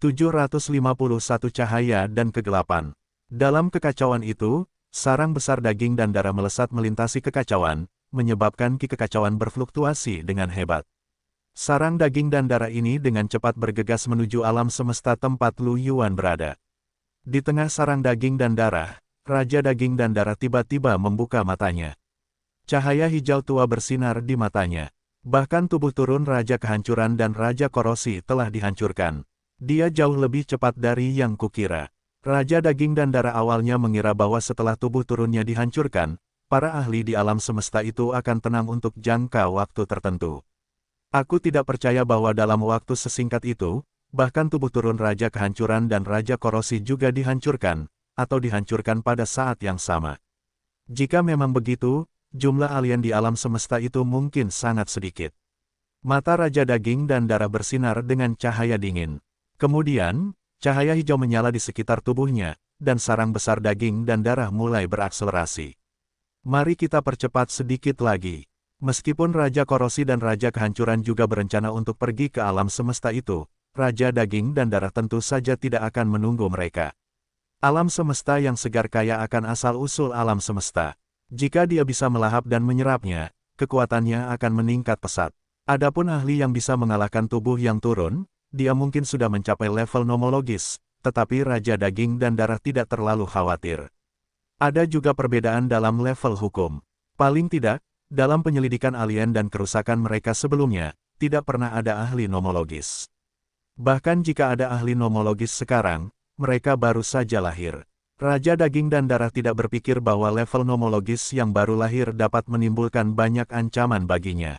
751 cahaya dan kegelapan. Dalam kekacauan itu, sarang besar daging dan darah melesat melintasi kekacauan, menyebabkan ki kekacauan berfluktuasi dengan hebat. Sarang daging dan darah ini dengan cepat bergegas menuju alam semesta tempat Lu Yuan berada. Di tengah sarang daging dan darah, Raja Daging dan Darah tiba-tiba membuka matanya. Cahaya hijau tua bersinar di matanya. Bahkan tubuh turun Raja Kehancuran dan Raja Korosi telah dihancurkan. Dia jauh lebih cepat dari yang kukira. Raja Daging dan Darah awalnya mengira bahwa setelah tubuh turunnya dihancurkan, para ahli di alam semesta itu akan tenang untuk jangka waktu tertentu. Aku tidak percaya bahwa dalam waktu sesingkat itu, bahkan tubuh turun Raja Kehancuran dan Raja Korosi juga dihancurkan, atau dihancurkan pada saat yang sama. Jika memang begitu, jumlah alien di alam semesta itu mungkin sangat sedikit. Mata Raja Daging dan Darah bersinar dengan cahaya dingin. Kemudian, cahaya hijau menyala di sekitar tubuhnya, dan sarang besar daging dan darah mulai berakselerasi. Mari kita percepat sedikit lagi. Meskipun Raja Korosi dan Raja Kehancuran juga berencana untuk pergi ke alam semesta itu, Raja Daging dan Darah tentu saja tidak akan menunggu mereka. Alam semesta yang segar kaya akan asal-usul alam semesta. Jika dia bisa melahap dan menyerapnya, kekuatannya akan meningkat pesat. Adapun ahli yang bisa mengalahkan tubuh yang turun, dia mungkin sudah mencapai level nomologis, tetapi Raja Daging dan Darah tidak terlalu khawatir. Ada juga perbedaan dalam level hukum. Paling tidak, dalam penyelidikan alien dan kerusakan mereka sebelumnya, tidak pernah ada ahli nomologis. Bahkan jika ada ahli nomologis sekarang, mereka baru saja lahir. Raja Daging dan Darah tidak berpikir bahwa level nomologis yang baru lahir dapat menimbulkan banyak ancaman baginya.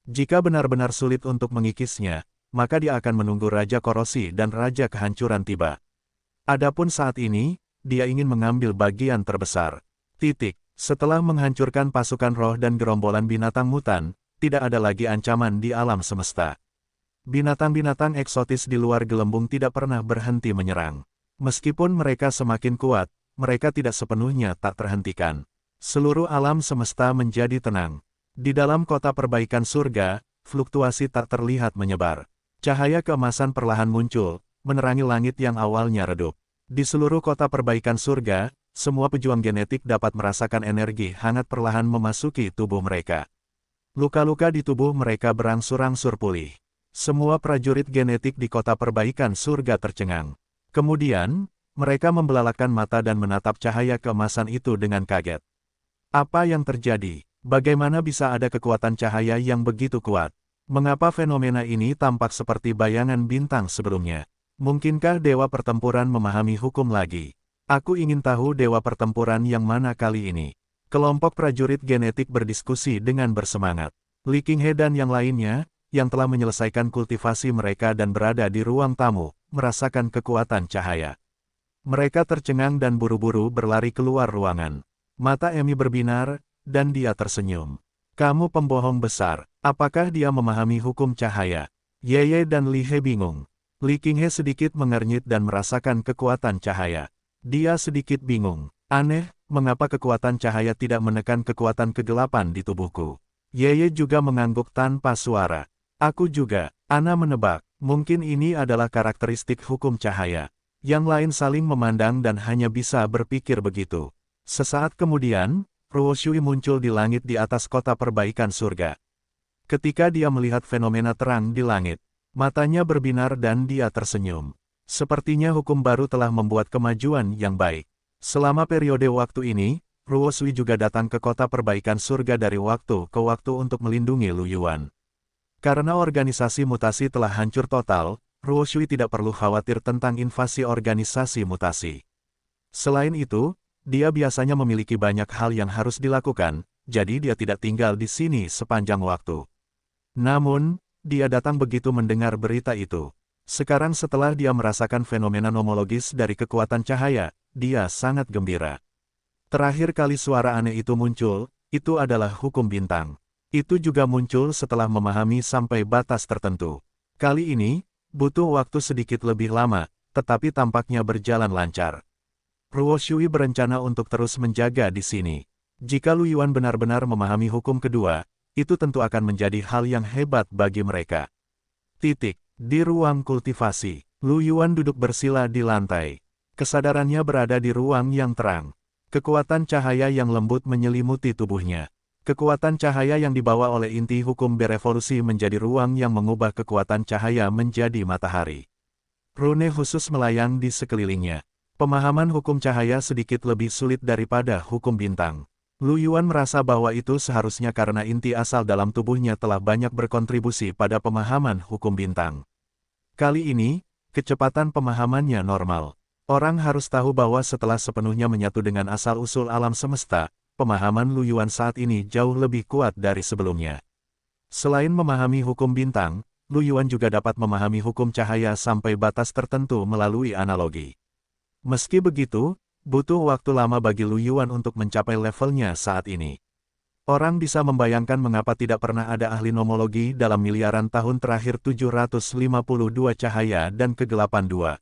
Jika benar-benar sulit untuk mengikisnya, maka dia akan menunggu Raja Korosi dan Raja Kehancuran tiba. Adapun saat ini, dia ingin mengambil bagian terbesar. Setelah menghancurkan pasukan roh dan gerombolan binatang mutan, tidak ada lagi ancaman di alam semesta. Binatang-binatang eksotis di luar gelembung tidak pernah berhenti menyerang. Meskipun mereka semakin kuat, mereka tidak sepenuhnya tak terhentikan. Seluruh alam semesta menjadi tenang. Di dalam kota perbaikan surga, fluktuasi tak terlihat menyebar. Cahaya keemasan perlahan muncul, menerangi langit yang awalnya redup. Di seluruh kota perbaikan surga, semua pejuang genetik dapat merasakan energi hangat perlahan memasuki tubuh mereka. Luka-luka di tubuh mereka berangsur-angsur pulih. Semua prajurit genetik di kota perbaikan surga tercengang. Kemudian, mereka membelalakan mata dan menatap cahaya keemasan itu dengan kaget. Apa yang terjadi? Bagaimana bisa ada kekuatan cahaya yang begitu kuat? Mengapa fenomena ini tampak seperti bayangan bintang sebelumnya? Mungkinkah Dewa Pertempuran memahami hukum lagi? Aku ingin tahu Dewa Pertempuran yang mana kali ini. Kelompok prajurit genetik berdiskusi dengan bersemangat. Li Qinghe dan yang lainnya, yang telah menyelesaikan kultivasi mereka dan berada di ruang tamu, merasakan kekuatan cahaya. Mereka tercengang dan buru-buru berlari keluar ruangan. Mata Emi berbinar, dan dia tersenyum. Kamu pembohong besar. Apakah dia memahami hukum cahaya? Yeye dan Li He bingung. Li Qinghe sedikit mengernyit dan merasakan kekuatan cahaya. Dia sedikit bingung. Aneh, mengapa kekuatan cahaya tidak menekan kekuatan kegelapan di tubuhku? Yeye juga mengangguk tanpa suara. Aku juga. Ana menebak, mungkin ini adalah karakteristik hukum cahaya. Yang lain saling memandang dan hanya bisa berpikir begitu. Sesaat kemudian, Ruo Shui muncul di langit di atas kota perbaikan surga. Ketika dia melihat fenomena terang di langit, matanya berbinar dan dia tersenyum. Sepertinya hukum baru telah membuat kemajuan yang baik. Selama periode waktu ini, Ruo Shui juga datang ke kota perbaikan surga dari waktu ke waktu untuk melindungi Lu Yuan. Karena organisasi mutasi telah hancur total, Ruo Shui tidak perlu khawatir tentang invasi organisasi mutasi. Selain itu, dia biasanya memiliki banyak hal yang harus dilakukan, jadi dia tidak tinggal di sini sepanjang waktu. Namun, dia datang begitu mendengar berita itu. Sekarang setelah dia merasakan fenomena nomologis dari kekuatan cahaya, dia sangat gembira. Terakhir kali suara aneh itu muncul, itu adalah hukum bintang. Itu juga muncul setelah memahami sampai batas tertentu. Kali ini, butuh waktu sedikit lebih lama, tetapi tampaknya berjalan lancar. Ruo Shui berencana untuk terus menjaga di sini. Jika Lu Yuan benar-benar memahami hukum kedua, itu tentu akan menjadi hal yang hebat bagi mereka. Di ruang kultivasi, Lu Yuan duduk bersila di lantai. Kesadarannya berada di ruang yang terang. Kekuatan cahaya yang lembut menyelimuti tubuhnya. Kekuatan cahaya yang dibawa oleh inti hukum berevolusi menjadi ruang yang mengubah kekuatan cahaya menjadi matahari. Rune khusus melayang di sekelilingnya. Pemahaman hukum cahaya sedikit lebih sulit daripada hukum bintang. Lu Yuan merasa bahwa itu seharusnya karena inti asal dalam tubuhnya telah banyak berkontribusi pada pemahaman hukum bintang. Kali ini, kecepatan pemahamannya normal. Orang harus tahu bahwa setelah sepenuhnya menyatu dengan asal-usul alam semesta, pemahaman Lu Yuan saat ini jauh lebih kuat dari sebelumnya. Selain memahami hukum bintang, Lu Yuan juga dapat memahami hukum cahaya sampai batas tertentu melalui analogi. Meski begitu, butuh waktu lama bagi Lu Yuan untuk mencapai levelnya saat ini. Orang bisa membayangkan mengapa tidak pernah ada ahli nomologi dalam miliaran tahun terakhir 752 cahaya dan kegelapan 2.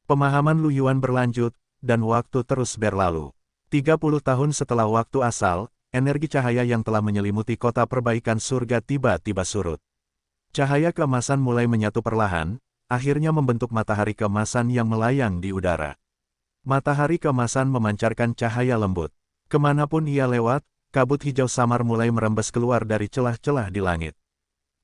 Pemahaman Lu Yuan berlanjut, dan waktu terus berlalu. 30 tahun setelah waktu asal, energi cahaya yang telah menyelimuti kota perbaikan surga tiba-tiba surut. Cahaya keemasan mulai menyatu perlahan, akhirnya membentuk matahari keemasan yang melayang di udara. Matahari keemasan memancarkan cahaya lembut. Kemanapun ia lewat, kabut hijau samar mulai merembes keluar dari celah-celah di langit.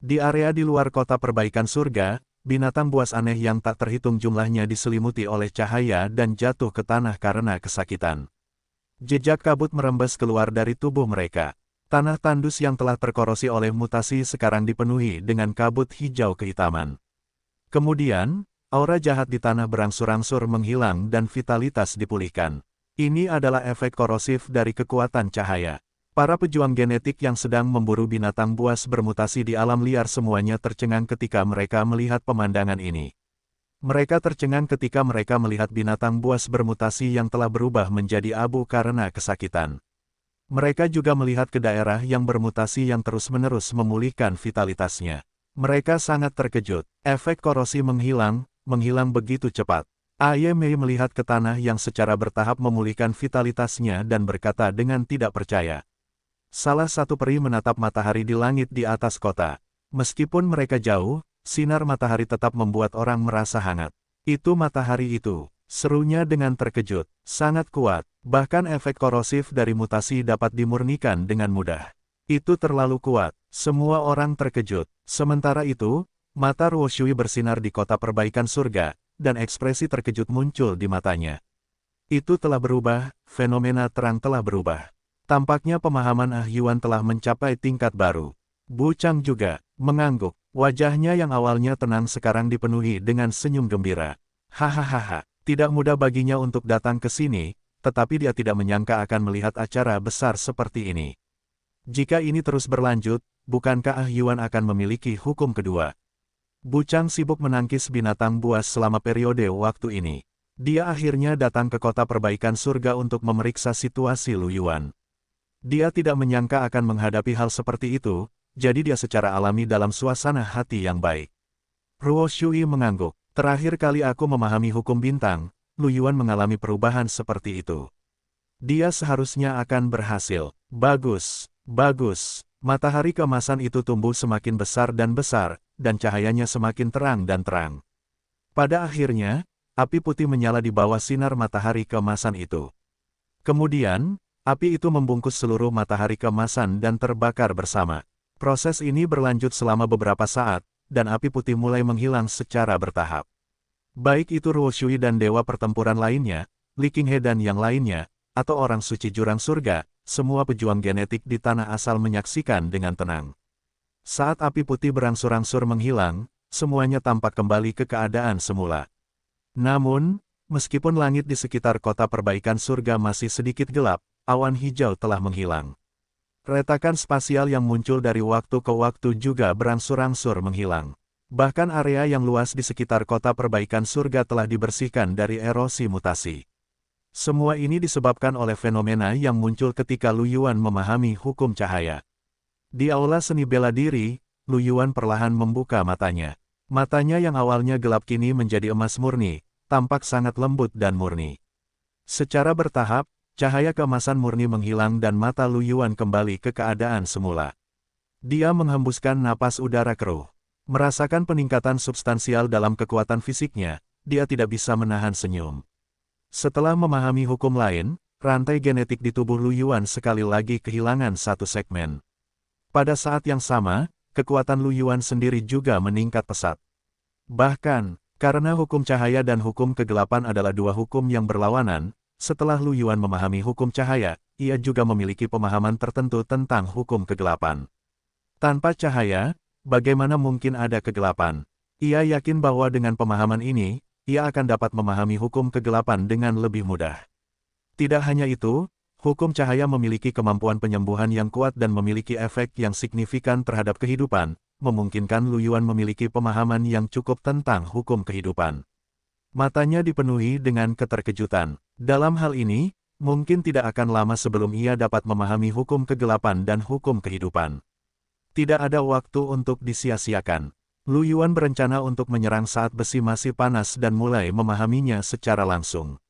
Di area di luar kota perbaikan surga, binatang buas aneh yang tak terhitung jumlahnya diselimuti oleh cahaya dan jatuh ke tanah karena kesakitan. Jejak kabut merembes keluar dari tubuh mereka. Tanah tandus yang telah terkorosi oleh mutasi sekarang dipenuhi dengan kabut hijau kehitaman. Kemudian, aura jahat di tanah berangsur-angsur menghilang dan vitalitas dipulihkan. Ini adalah efek korosif dari kekuatan cahaya. Para pejuang genetik yang sedang memburu binatang buas bermutasi di alam liar semuanya tercengang ketika mereka melihat pemandangan ini. Mereka tercengang ketika mereka melihat binatang buas bermutasi yang telah berubah menjadi abu karena kesakitan. Mereka juga melihat ke daerah yang bermutasi yang terus-menerus memulihkan vitalitasnya. Mereka sangat terkejut. Efek korosi menghilang begitu cepat. Aye Mei melihat ke tanah yang secara bertahap memulihkan vitalitasnya dan berkata dengan tidak percaya. Salah satu peri menatap matahari di langit di atas kota. Meskipun mereka jauh, sinar matahari tetap membuat orang merasa hangat. Itu matahari itu, serunya dengan terkejut, sangat kuat, bahkan efek korosif dari mutasi dapat dimurnikan dengan mudah. Itu terlalu kuat, semua orang terkejut. Sementara itu, mata Ruo Shui bersinar di kota perbaikan surga, dan ekspresi terkejut muncul di matanya. Itu telah berubah, fenomena terang telah berubah. Tampaknya pemahaman Ah Yuan telah mencapai tingkat baru. Bu Chang juga mengangguk. Wajahnya yang awalnya tenang sekarang dipenuhi dengan senyum gembira. Hahaha, tidak mudah baginya untuk datang ke sini, tetapi dia tidak menyangka akan melihat acara besar seperti ini. Jika ini terus berlanjut, bukankah Ah Yuan akan memiliki hukum kedua? Bu Chang sibuk menangkis binatang buas selama periode waktu ini. Dia akhirnya datang ke kota perbaikan surga untuk memeriksa situasi Lu Yuan. Dia tidak menyangka akan menghadapi hal seperti itu, jadi dia secara alami dalam suasana hati yang baik. Ruo Shui mengangguk. Terakhir kali aku memahami hukum bintang, Lu Yuan mengalami perubahan seperti itu. Dia seharusnya akan berhasil. Bagus, bagus. Matahari keemasan itu tumbuh semakin besar, dan cahayanya semakin terang dan terang. Pada akhirnya, api putih menyala di bawah sinar matahari keemasan itu. Kemudian, api itu membungkus seluruh matahari keemasan dan terbakar bersama. Proses ini berlanjut selama beberapa saat, dan api putih mulai menghilang secara bertahap. Baik itu Ruo Shui dan dewa pertempuran lainnya, Li Qinghe dan yang lainnya, atau orang suci jurang surga, semua pejuang genetik di tanah asal menyaksikan dengan tenang. Saat api putih berangsur-angsur menghilang, semuanya tampak kembali ke keadaan semula. Namun, meskipun langit di sekitar kota perbaikan surga masih sedikit gelap, awan hijau telah menghilang. Retakan spasial yang muncul dari waktu ke waktu juga berangsur-angsur menghilang. Bahkan area yang luas di sekitar kota perbaikan surga telah dibersihkan dari erosi mutasi. Semua ini disebabkan oleh fenomena yang muncul ketika Lu Yuan memahami hukum cahaya. Di aula seni bela diri, Lu Yuan perlahan membuka matanya. Matanya yang awalnya gelap kini menjadi emas murni, tampak sangat lembut dan murni. Secara bertahap, cahaya keemasan murni menghilang dan mata Lu Yuan kembali ke keadaan semula. Dia menghembuskan napas udara keruh. Merasakan peningkatan substansial dalam kekuatan fisiknya, dia tidak bisa menahan senyum. Setelah memahami hukum lain, rantai genetik di tubuh Lu Yuan sekali lagi kehilangan satu segmen. Pada saat yang sama, kekuatan Lu Yuan sendiri juga meningkat pesat. Bahkan, karena hukum cahaya dan hukum kegelapan adalah dua hukum yang berlawanan, setelah Lu Yuan memahami hukum cahaya, ia juga memiliki pemahaman tertentu tentang hukum kegelapan. Tanpa cahaya, bagaimana mungkin ada kegelapan? Ia yakin bahwa dengan pemahaman ini, ia akan dapat memahami hukum kegelapan dengan lebih mudah. Tidak hanya itu, hukum cahaya memiliki kemampuan penyembuhan yang kuat dan memiliki efek yang signifikan terhadap kehidupan, memungkinkan Lu Yuan memiliki pemahaman yang cukup tentang hukum kehidupan. Matanya dipenuhi dengan keterkejutan. Dalam hal ini, mungkin tidak akan lama sebelum ia dapat memahami hukum kegelapan dan hukum kehidupan. Tidak ada waktu untuk disia-siakan. Lu Yuan berencana untuk menyerang saat besi masih panas dan mulai memahaminya secara langsung.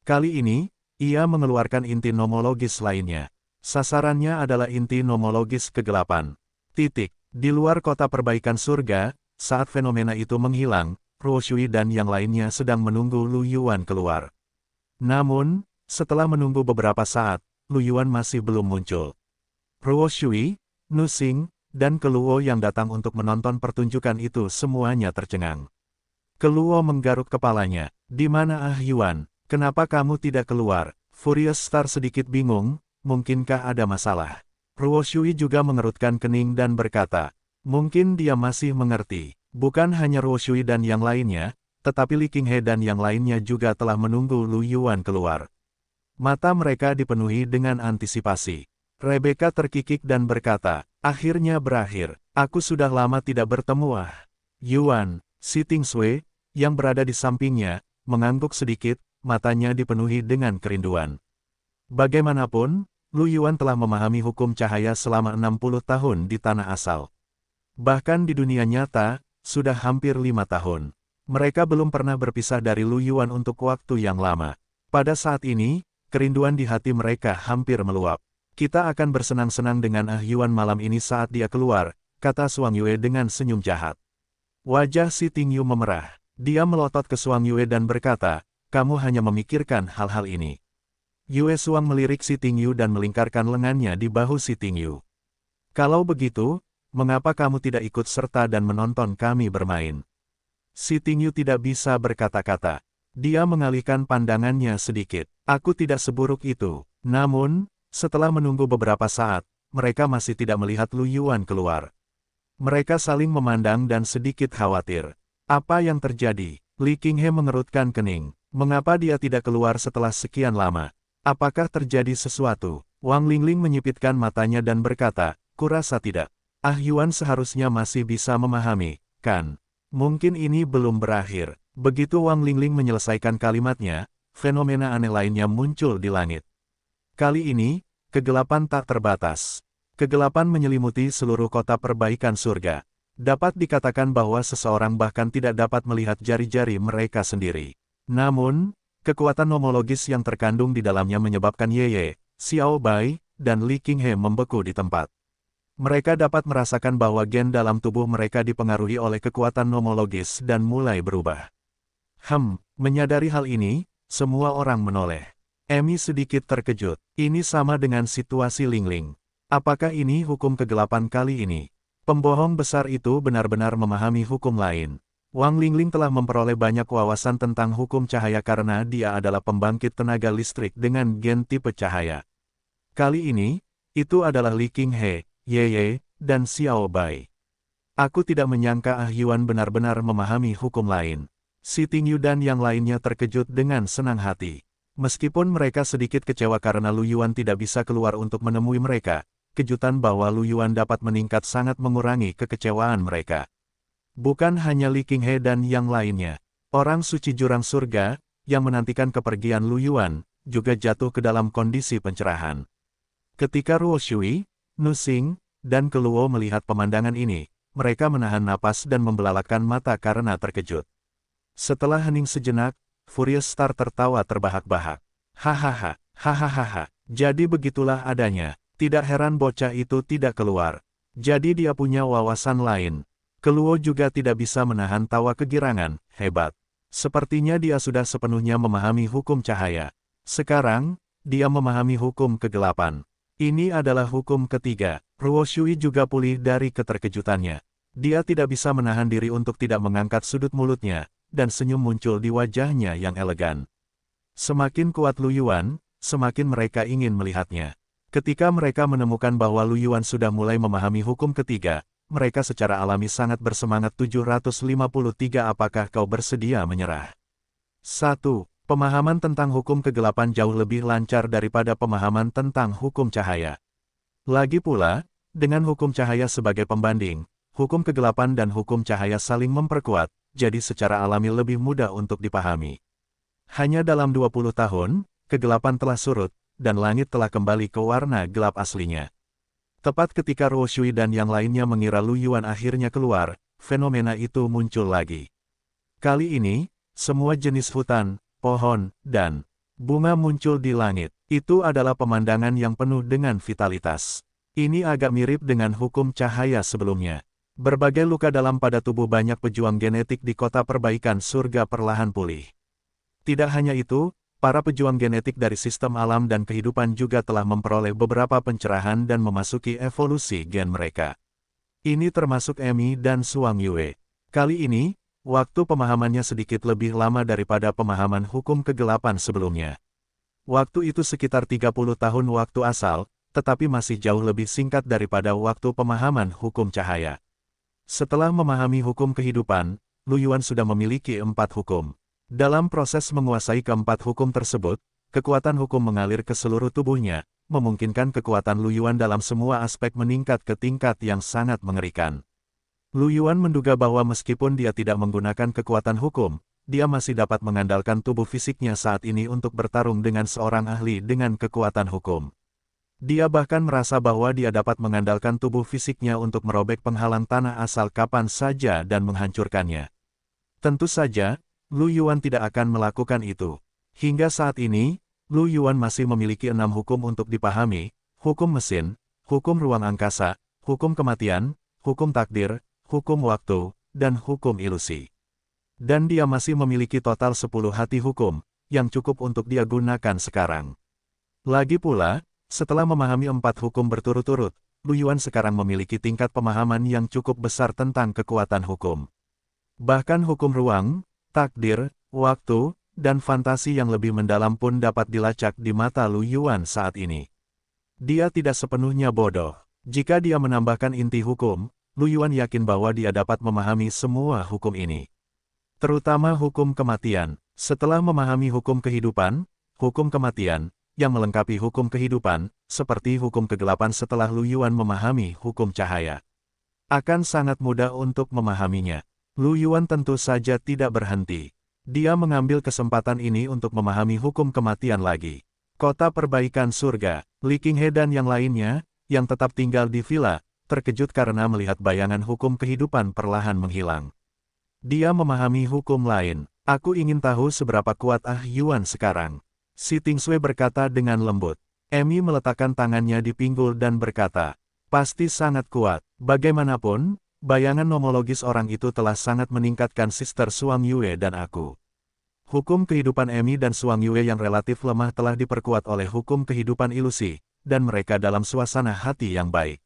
Kali ini, ia mengeluarkan inti nomologis lainnya. Sasarannya adalah inti nomologis kegelapan. Di luar kota perbaikan surga, saat fenomena itu menghilang, Ruo Shui dan yang lainnya sedang menunggu Lu Yuan keluar. Namun, setelah menunggu beberapa saat, Lu Yuan masih belum muncul. Ruo Shui, Nu Xing, dan Keluo yang datang untuk menonton pertunjukan itu semuanya tercengang. Keluo menggaruk kepalanya. Di mana Ah Yuan? Kenapa kamu tidak keluar? Furious Star sedikit bingung, mungkinkah ada masalah? Ruo Shui juga mengerutkan kening dan berkata, mungkin dia masih mengerti. Bukan hanya Ruo Shui dan yang lainnya, tetapi Li Qinghe dan yang lainnya juga telah menunggu Lu Yuan keluar. Mata mereka dipenuhi dengan antisipasi. Rebecca terkikik dan berkata, akhirnya berakhir. Aku sudah lama tidak bertemu Ah Yuan. Si Ting Sui, yang berada di sampingnya, mengangguk sedikit, matanya dipenuhi dengan kerinduan. Bagaimanapun, Lu Yuan telah memahami hukum cahaya selama 60 tahun di tanah asal. Bahkan di dunia nyata, sudah hampir 5 tahun. Mereka belum pernah berpisah dari Lu Yuan untuk waktu yang lama. Pada saat ini, kerinduan di hati mereka hampir meluap. Kita akan bersenang-senang dengan Ah Yuan malam ini saat dia keluar, kata Suang Yue dengan senyum jahat. Wajah Si Tingyu memerah. Dia melotot ke Suang Yue dan berkata, kamu hanya memikirkan hal-hal ini. Yue Suang melirik Si Tingyu dan melingkarkan lengannya di bahu Si Tingyu. Kalau begitu, mengapa kamu tidak ikut serta dan menonton kami bermain? Si Tingyu tidak bisa berkata-kata. Dia mengalihkan pandangannya sedikit. Aku tidak seburuk itu. Namun, setelah menunggu beberapa saat, mereka masih tidak melihat Lu Yuan keluar. Mereka saling memandang dan sedikit khawatir. Apa yang terjadi? Li Qinghe mengerutkan kening. Mengapa dia tidak keluar setelah sekian lama? Apakah terjadi sesuatu? Wang Lingling menyipitkan matanya dan berkata, kurasa tidak. Ah Yuan seharusnya masih bisa memahami, kan? Mungkin ini belum berakhir. Begitu Wang Lingling menyelesaikan kalimatnya, fenomena aneh lainnya muncul di langit. Kali ini, kegelapan tak terbatas. Kegelapan menyelimuti seluruh kota perbaikan surga. Dapat dikatakan bahwa seseorang bahkan tidak dapat melihat jari-jari mereka sendiri. Namun, kekuatan nomologis yang terkandung di dalamnya menyebabkan Ye, Xiao Bai, dan Li Qinghe membeku di tempat. Mereka dapat merasakan bahwa gen dalam tubuh mereka dipengaruhi oleh kekuatan nomologis dan mulai berubah. Menyadari hal ini, semua orang menoleh. Emi sedikit terkejut. Ini sama dengan situasi Lingling. Apakah ini hukum kegelapan kali ini? Pembohong besar itu benar-benar memahami hukum lain. Wang Lingling telah memperoleh banyak wawasan tentang hukum cahaya karena dia adalah pembangkit tenaga listrik dengan gen tipe cahaya. Kali ini, itu adalah Li Qinghe, Ye, dan Xiao Bai. Aku tidak menyangka Ah Yuan benar-benar memahami hukum lain. Si Tingyu dan yang lainnya terkejut dengan senang hati. Meskipun mereka sedikit kecewa karena Lu Yuan tidak bisa keluar untuk menemui mereka, kejutan bahwa Lu Yuan dapat meningkat sangat mengurangi kekecewaan mereka. Bukan hanya Li Qinghe dan yang lainnya. Orang suci jurang surga, yang menantikan kepergian Lu Yuan, juga jatuh ke dalam kondisi pencerahan. Ketika Ruo Shui, Nu Xing, dan Keluo melihat pemandangan ini, mereka menahan napas dan membelalakan mata karena terkejut. Setelah hening sejenak, Furious Star tertawa terbahak-bahak. Hahaha, jadi begitulah adanya. Tidak heran bocah itu tidak keluar. Jadi dia punya wawasan lain. Keluo juga tidak bisa menahan tawa kegirangan, hebat. Sepertinya dia sudah sepenuhnya memahami hukum cahaya. Sekarang, dia memahami hukum kegelapan. Ini adalah hukum ketiga. Ruo Shui juga pulih dari keterkejutannya. Dia tidak bisa menahan diri untuk tidak mengangkat sudut mulutnya, dan senyum muncul di wajahnya yang elegan. Semakin kuat Lu Yuan, semakin mereka ingin melihatnya. Ketika mereka menemukan bahwa Lu Yuan sudah mulai memahami hukum ketiga, mereka secara alami sangat bersemangat. 753. Apakah kau bersedia menyerah? 1. Pemahaman tentang hukum kegelapan jauh lebih lancar daripada pemahaman tentang hukum cahaya. Lagi pula, dengan hukum cahaya sebagai pembanding, hukum kegelapan dan hukum cahaya saling memperkuat, jadi secara alami lebih mudah untuk dipahami. Hanya dalam 20 tahun, kegelapan telah surut, dan langit telah kembali ke warna gelap aslinya. Tepat ketika Ruo Shui dan yang lainnya mengira Lu Yuan akhirnya keluar, fenomena itu muncul lagi. Kali ini, semua jenis hutan, pohon, dan bunga muncul di langit. Itu adalah pemandangan yang penuh dengan vitalitas. Ini agak mirip dengan hukum cahaya sebelumnya. Berbagai luka dalam pada tubuh banyak pejuang genetik di kota perbaikan surga perlahan pulih. Tidak hanya itu, para pejuang genetik dari sistem alam dan kehidupan juga telah memperoleh beberapa pencerahan dan memasuki evolusi gen mereka. Ini termasuk Emi dan Suang Yue. Kali ini, waktu pemahamannya sedikit lebih lama daripada pemahaman hukum kegelapan sebelumnya. Waktu itu sekitar 30 tahun waktu asal, tetapi masih jauh lebih singkat daripada waktu pemahaman hukum cahaya. Setelah memahami hukum kehidupan, Lu Yuan sudah memiliki 4 hukum. Dalam proses menguasai keempat hukum tersebut, kekuatan hukum mengalir ke seluruh tubuhnya, memungkinkan kekuatan Lu Yuan dalam semua aspek meningkat ke tingkat yang sangat mengerikan. Lu Yuan menduga bahwa meskipun dia tidak menggunakan kekuatan hukum, dia masih dapat mengandalkan tubuh fisiknya saat ini untuk bertarung dengan seorang ahli dengan kekuatan hukum. Dia bahkan merasa bahwa dia dapat mengandalkan tubuh fisiknya untuk merobek penghalang tanah asal kapan saja dan menghancurkannya. Tentu saja, Lu Yuan tidak akan melakukan itu. Hingga saat ini, Lu Yuan masih memiliki 6 hukum untuk dipahami: hukum mesin, hukum ruang angkasa, hukum kematian, hukum takdir, hukum waktu, dan hukum ilusi. Dan dia masih memiliki total 10 hati hukum, yang cukup untuk dia gunakan sekarang. Lagi pula, setelah memahami 4 hukum berturut-turut, Lu Yuan sekarang memiliki tingkat pemahaman yang cukup besar tentang kekuatan hukum. Bahkan hukum ruang, takdir, waktu, dan fantasi yang lebih mendalam pun dapat dilacak di mata Lu Yuan saat ini. Dia tidak sepenuhnya bodoh. Jika dia menambahkan inti hukum, Lu Yuan yakin bahwa dia dapat memahami semua hukum ini. Terutama hukum kematian. Setelah memahami hukum kehidupan, hukum kematian, yang melengkapi hukum kehidupan, seperti hukum kegelapan setelah Lu Yuan memahami hukum cahaya, akan sangat mudah untuk memahaminya. Lu Yuan tentu saja tidak berhenti. Dia mengambil kesempatan ini untuk memahami hukum kematian lagi. Kota perbaikan surga, Li Qinghe dan yang lainnya, yang tetap tinggal di villa, terkejut karena melihat bayangan hukum kehidupan perlahan menghilang. Dia memahami hukum lain. Aku ingin tahu seberapa kuat Yuan sekarang. Si Tingsui berkata dengan lembut. Emi meletakkan tangannya di pinggul dan berkata, pasti sangat kuat. Bagaimanapun, bayangan nomologis orang itu telah sangat meningkatkan Sister Suang Yue dan aku. Hukum kehidupan Emi dan Suang Yue yang relatif lemah telah diperkuat oleh hukum kehidupan ilusi, dan mereka dalam suasana hati yang baik.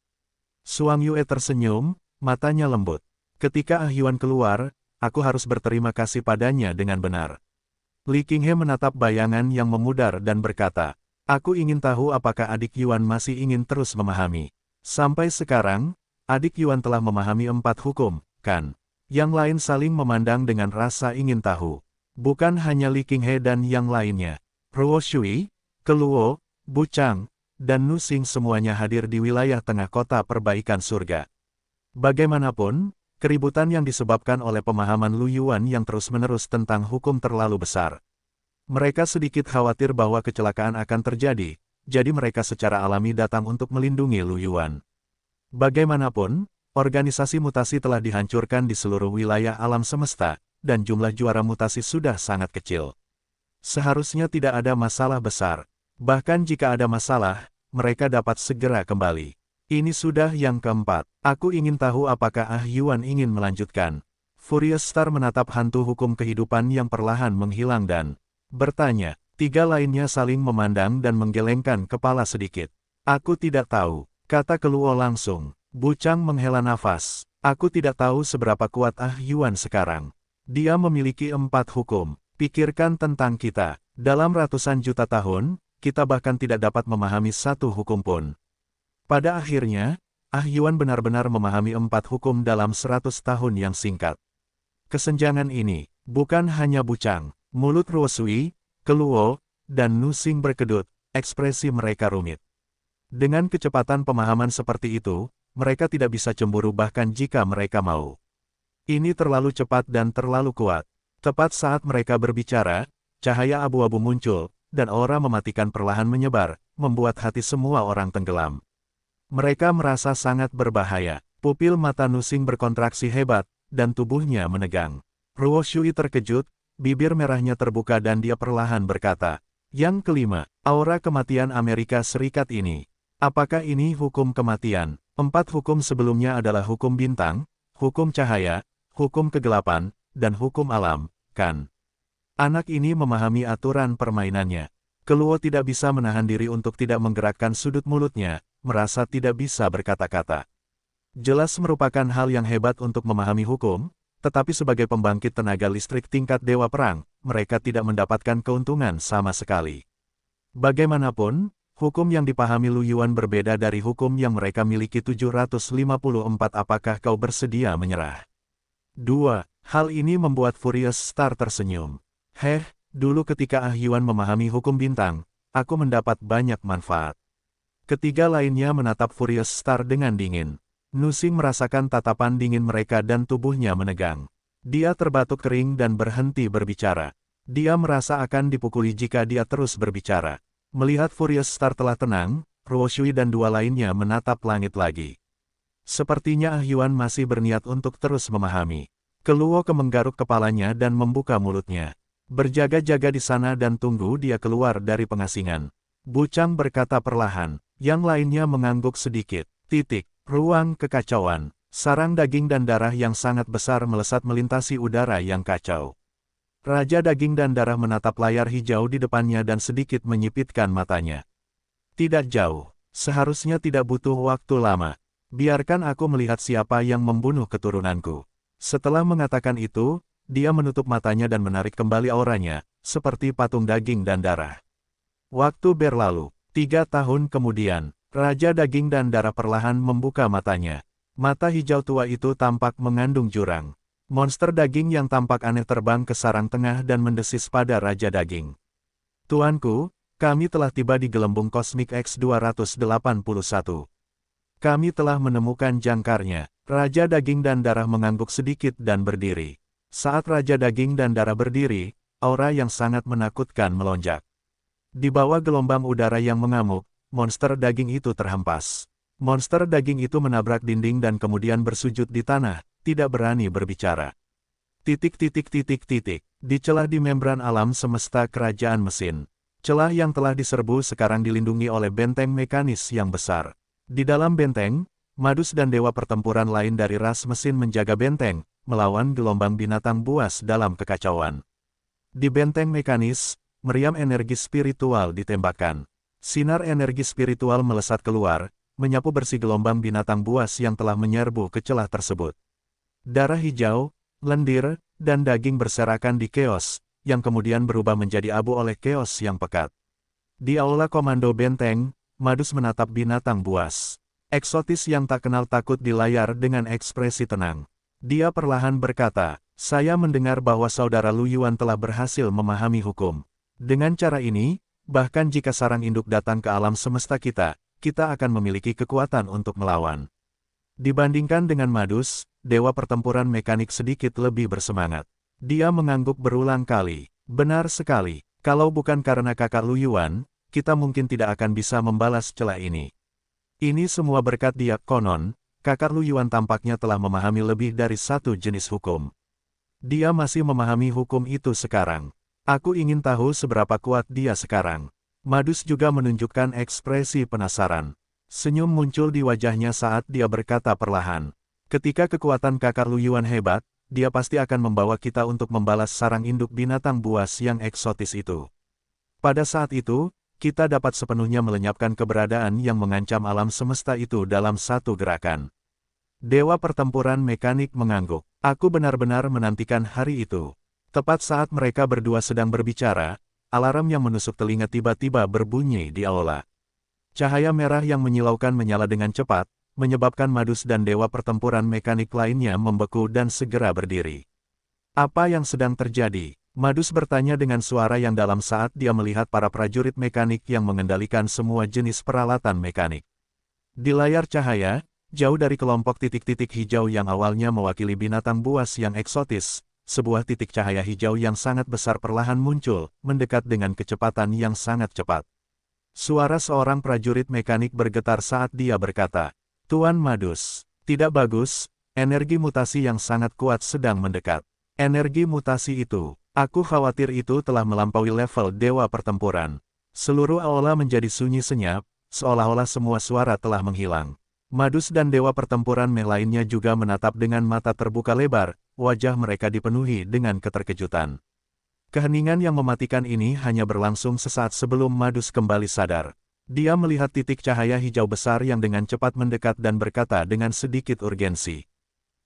Suang Yue tersenyum, matanya lembut. Ketika Yuan keluar, aku harus berterima kasih padanya dengan benar. Li Qinghe menatap bayangan yang memudar dan berkata, aku ingin tahu apakah adik Yuan masih ingin terus memahami. Sampai sekarang, adik Yuan telah memahami 4 hukum, kan? Yang lain saling memandang dengan rasa ingin tahu. Bukan hanya Li Qinghe dan yang lainnya. Ruo Shui, Keluo, Bu Chang, dan Nu Xing semuanya hadir di wilayah tengah kota perbaikan surga. Bagaimanapun, keributan yang disebabkan oleh pemahaman Lu Yuan yang terus-menerus tentang hukum terlalu besar. Mereka sedikit khawatir bahwa kecelakaan akan terjadi, jadi mereka secara alami datang untuk melindungi Lu Yuan. Bagaimanapun, organisasi mutasi telah dihancurkan di seluruh wilayah alam semesta, dan jumlah juara mutasi sudah sangat kecil. Seharusnya tidak ada masalah besar. Bahkan jika ada masalah, mereka dapat segera kembali. Ini sudah yang keempat. Aku ingin tahu apakah Yuan ingin melanjutkan. Furious Star menatap hantu hukum kehidupan yang perlahan menghilang dan bertanya. Tiga lainnya saling memandang dan menggelengkan kepala sedikit. Aku tidak tahu, kata Keluo langsung. Bucang menghela nafas. Aku tidak tahu seberapa kuat Ah Yuan sekarang. Dia memiliki 4 hukum. Pikirkan tentang kita. Dalam ratusan juta tahun, kita bahkan tidak dapat memahami satu hukum pun. Pada akhirnya, Ah Yuan benar-benar memahami 4 hukum dalam 100 tahun yang singkat. Kesenjangan ini, bukan hanya Bucang, mulut Ruosui, Keluo, dan Nusing berkedut, ekspresi mereka rumit. Dengan kecepatan pemahaman seperti itu, mereka tidak bisa cemburu bahkan jika mereka mau. Ini terlalu cepat dan terlalu kuat. Tepat saat mereka berbicara, cahaya abu-abu muncul, dan aura mematikan perlahan menyebar, membuat hati semua orang tenggelam. Mereka merasa sangat berbahaya. Pupil mata Nusing berkontraksi hebat, dan tubuhnya menegang. Ruosui terkejut, bibir merahnya terbuka dan dia perlahan berkata, yang kelima, aura kematian Amerika Serikat ini. Apakah ini hukum kematian? 4 hukum sebelumnya adalah hukum bintang, hukum cahaya, hukum kegelapan, dan hukum alam, kan? Anak ini memahami aturan permainannya. Keluo tidak bisa menahan diri untuk tidak menggerakkan sudut mulutnya, merasa tidak bisa berkata-kata. Jelas merupakan hal yang hebat untuk memahami hukum, tetapi sebagai pembangkit tenaga listrik tingkat dewa perang, mereka tidak mendapatkan keuntungan sama sekali. Bagaimanapun, hukum yang dipahami Lu Yuan berbeda dari hukum yang mereka miliki 754. Apakah kau bersedia menyerah? 2. Hal ini membuat Furious Star tersenyum. Dulu ketika Ah Yuan memahami hukum bintang, aku mendapat banyak manfaat. Ketiga lainnya menatap Furious Star dengan dingin. Nusing merasakan tatapan dingin mereka dan tubuhnya menegang. Dia terbatuk kering dan berhenti berbicara. Dia merasa akan dipukuli jika dia terus berbicara. Melihat Furious Star telah tenang, Ruosui dan 2 lainnya menatap langit lagi. Sepertinya Ah Yuan masih berniat untuk terus memahami. Keluo menggaruk kepalanya dan membuka mulutnya. Berjaga-jaga di sana dan tunggu dia keluar dari pengasingan. Bucang berkata perlahan, yang lainnya mengangguk sedikit. Ruang kekacauan. Sarang daging dan darah yang sangat besar melesat melintasi udara yang kacau. Raja Daging dan Darah menatap layar hijau di depannya dan sedikit menyipitkan matanya. Tidak jauh. Seharusnya tidak butuh waktu lama. Biarkan aku melihat siapa yang membunuh keturunanku. Setelah mengatakan itu, dia menutup matanya dan menarik kembali auranya, seperti patung daging dan darah. Waktu berlalu. 3 tahun kemudian, Raja Daging dan Darah perlahan membuka matanya. Mata hijau tua itu tampak mengandung jurang. Monster daging yang tampak aneh terbang ke sarang tengah dan mendesis pada Raja Daging. Tuanku, kami telah tiba di gelembung kosmik X-281. Kami telah menemukan jangkarnya. Raja Daging dan Darah mengangguk sedikit dan berdiri. Saat Raja Daging dan Darah berdiri, aura yang sangat menakutkan melonjak. Di bawah gelombang udara yang mengamuk, monster daging itu terhempas. Monster daging itu menabrak dinding dan kemudian bersujud di tanah, tidak berani berbicara. Di celah di membran alam semesta kerajaan mesin. Celah yang telah diserbu sekarang dilindungi oleh benteng mekanis yang besar. Di dalam benteng, Madus dan dewa pertempuran lain dari ras mesin menjaga benteng, melawan gelombang binatang buas dalam kekacauan. Di benteng mekanis, meriam energi spiritual ditembakkan. Sinar energi spiritual melesat keluar, menyapu bersih gelombang binatang buas yang telah menyerbu ke celah tersebut. Darah hijau, lendir, dan daging berserakan di keos, yang kemudian berubah menjadi abu oleh keos yang pekat. Di aula komando benteng, Madus menatap binatang buas eksotis yang tak kenal takut di layar dengan ekspresi tenang. Dia perlahan berkata, saya mendengar bahwa saudara Lu Yuan telah berhasil memahami hukum. Dengan cara ini, bahkan jika sarang induk datang ke alam semesta kita akan memiliki kekuatan untuk melawan. Dibandingkan dengan Madus, dewa pertempuran mekanik sedikit lebih bersemangat. Dia mengangguk berulang kali. Benar sekali, kalau bukan karena kakak Lu Yuan, kita mungkin tidak akan bisa membalas celah ini. Ini semua berkat dia. Konon, kakak Lu Yuan tampaknya telah memahami lebih dari satu jenis hukum. Dia masih memahami hukum itu sekarang. Aku ingin tahu seberapa kuat dia sekarang. Madus juga menunjukkan ekspresi penasaran. Senyum muncul di wajahnya saat dia berkata perlahan. Ketika kekuatan kakak Lu Yuan hebat, dia pasti akan membawa kita untuk membalas sarang induk binatang buas yang eksotis itu. Pada saat itu, kita dapat sepenuhnya melenyapkan keberadaan yang mengancam alam semesta itu dalam satu gerakan. Dewa Pertempuran Mekanik mengangguk. Aku benar-benar menantikan hari itu. Tepat saat mereka berdua sedang berbicara, alarm yang menusuk telinga tiba-tiba berbunyi di aula. Cahaya merah yang menyilaukan menyala dengan cepat, menyebabkan Madus dan Dewa Pertempuran Mekanik lainnya membeku dan segera berdiri. Apa yang sedang terjadi? Madus bertanya dengan suara yang dalam saat dia melihat para prajurit mekanik yang mengendalikan semua jenis peralatan mekanik. Di layar cahaya, jauh dari kelompok titik-titik hijau yang awalnya mewakili binatang buas yang eksotis, sebuah titik cahaya hijau yang sangat besar perlahan muncul, mendekat dengan kecepatan yang sangat cepat. Suara seorang prajurit mekanik bergetar saat dia berkata, "Tuan Madus, tidak bagus, energi mutasi yang sangat kuat sedang mendekat. Energi mutasi itu, aku khawatir itu telah melampaui level Dewa Pertempuran." Seluruh aula menjadi sunyi senyap, seolah-olah semua suara telah menghilang. Madus dan Dewa Pertempuran Meh lainnya juga menatap dengan mata terbuka lebar, wajah mereka dipenuhi dengan keterkejutan. Keheningan yang mematikan ini hanya berlangsung sesaat sebelum Madus kembali sadar. Dia melihat titik cahaya hijau besar yang dengan cepat mendekat dan berkata dengan sedikit urgensi.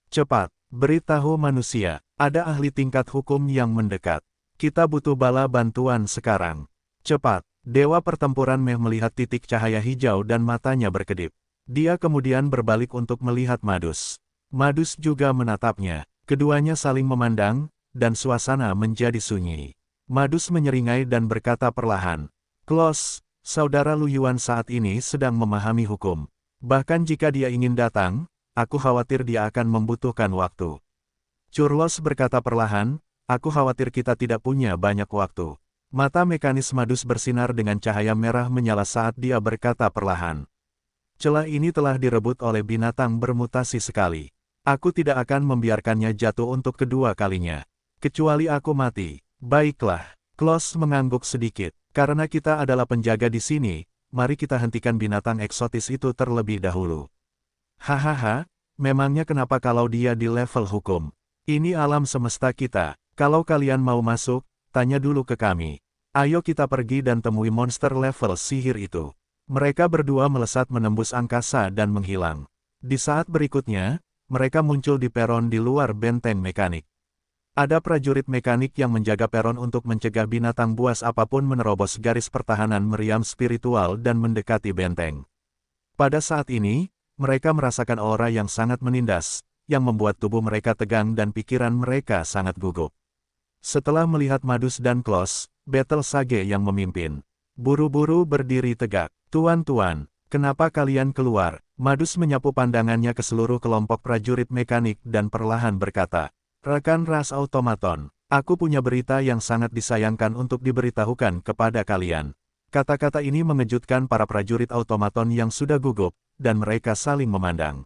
"Cepat, beritahu manusia, ada ahli tingkat hukum yang mendekat. Kita butuh bala bantuan sekarang. Cepat." Dewa Pertempuran Meh melihat titik cahaya hijau dan matanya berkedip. Dia kemudian berbalik untuk melihat Madus. Madus juga menatapnya. Keduanya saling memandang, dan suasana menjadi sunyi. Madus menyeringai dan berkata perlahan, "Klos, saudara Lu Yuan saat ini sedang memahami hukum. Bahkan jika dia ingin datang, aku khawatir dia akan membutuhkan waktu." Curlos berkata perlahan, "Aku khawatir kita tidak punya banyak waktu." Mata mekanis Madus bersinar dengan cahaya merah menyala saat dia berkata perlahan, "Celah ini telah direbut oleh binatang bermutasi sekali. Aku tidak akan membiarkannya jatuh untuk kedua kalinya. Kecuali aku mati." "Baiklah." Klos mengangguk sedikit. "Karena kita adalah penjaga di sini, mari kita hentikan binatang eksotis itu terlebih dahulu." "Hahaha, memangnya kenapa kalau dia di level hukum? Ini alam semesta kita. Kalau kalian mau masuk, tanya dulu ke kami. Ayo kita pergi dan temui monster level sihir itu." Mereka berdua melesat menembus angkasa dan menghilang. Di saat berikutnya, mereka muncul di peron di luar benteng mekanik. Ada prajurit mekanik yang menjaga peron untuk mencegah binatang buas apapun menerobos garis pertahanan meriam spiritual dan mendekati benteng. Pada saat ini, mereka merasakan aura yang sangat menindas, yang membuat tubuh mereka tegang dan pikiran mereka sangat gugup. Setelah melihat Madus dan Klos, Battle Sage yang memimpin. Buru-buru berdiri tegak. "Tuan-tuan, kenapa kalian keluar?" Madus menyapu pandangannya ke seluruh kelompok prajurit mekanik dan perlahan berkata, "Rekan ras automaton, aku punya berita yang sangat disayangkan untuk diberitahukan kepada kalian." Kata-kata ini mengejutkan para prajurit automaton yang sudah gugup, dan mereka saling memandang.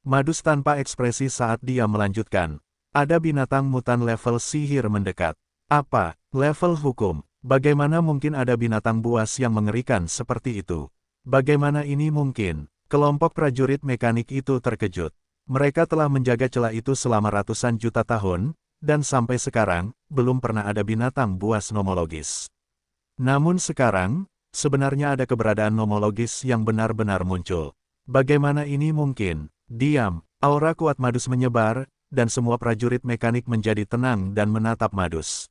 Madus tanpa ekspresi saat dia melanjutkan, "Ada binatang mutan level sihir mendekat." "Apa? Level hukum? Bagaimana mungkin ada binatang buas yang mengerikan seperti itu? Bagaimana ini mungkin?" Kelompok prajurit mekanik itu terkejut. Mereka telah menjaga celah itu selama ratusan juta tahun, dan sampai sekarang, belum pernah ada binatang buas nomologis. Namun sekarang, sebenarnya ada keberadaan nomologis yang benar-benar muncul. Bagaimana ini mungkin? Diam, aura kuat Madus menyebar, dan semua prajurit mekanik menjadi tenang dan menatap Madus.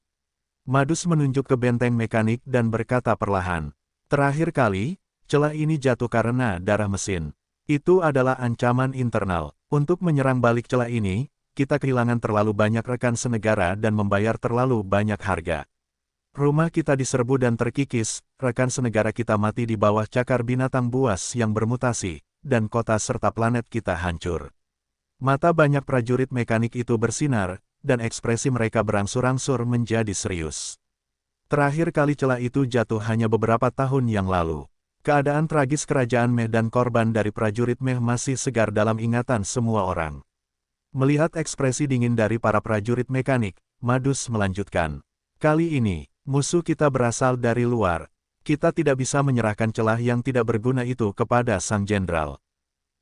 Madus menunjuk ke benteng mekanik dan berkata perlahan, "Terakhir kali, celah ini jatuh karena darah mesin. Itu adalah ancaman internal. Untuk menyerang balik celah ini, kita kehilangan terlalu banyak rekan senegara dan membayar terlalu banyak harga. Rumah kita diserbu dan terkikis, rekan senegara kita mati di bawah cakar binatang buas yang bermutasi, dan kota serta planet kita hancur." Mata banyak prajurit mekanik itu bersinar, dan ekspresi mereka berangsur-angsur menjadi serius. Terakhir kali celah itu jatuh hanya beberapa tahun yang lalu. Keadaan tragis kerajaan Meh dan korban dari prajurit Meh masih segar dalam ingatan semua orang. Melihat ekspresi dingin dari para prajurit mekanik, Madus melanjutkan, "Kali ini, musuh kita berasal dari luar. Kita tidak bisa menyerahkan celah yang tidak berguna itu kepada sang jenderal.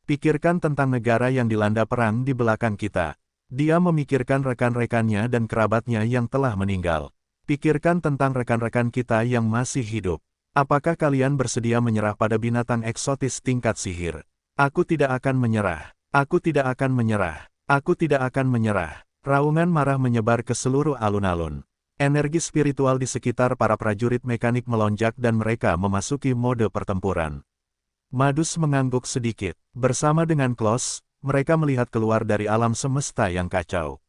Pikirkan tentang negara yang dilanda perang di belakang kita. Dia memikirkan rekan-rekannya dan kerabatnya yang telah meninggal. Pikirkan tentang rekan-rekan kita yang masih hidup. Apakah kalian bersedia menyerah pada binatang eksotis tingkat sihir? Aku tidak akan menyerah. Aku tidak akan menyerah. Aku tidak akan menyerah. Raungan marah menyebar ke seluruh alun-alun. Energi spiritual di sekitar para prajurit mekanik melonjak dan mereka memasuki mode pertempuran. Madus mengangguk sedikit. Bersama dengan Klaus, mereka melihat keluar dari alam semesta yang kacau.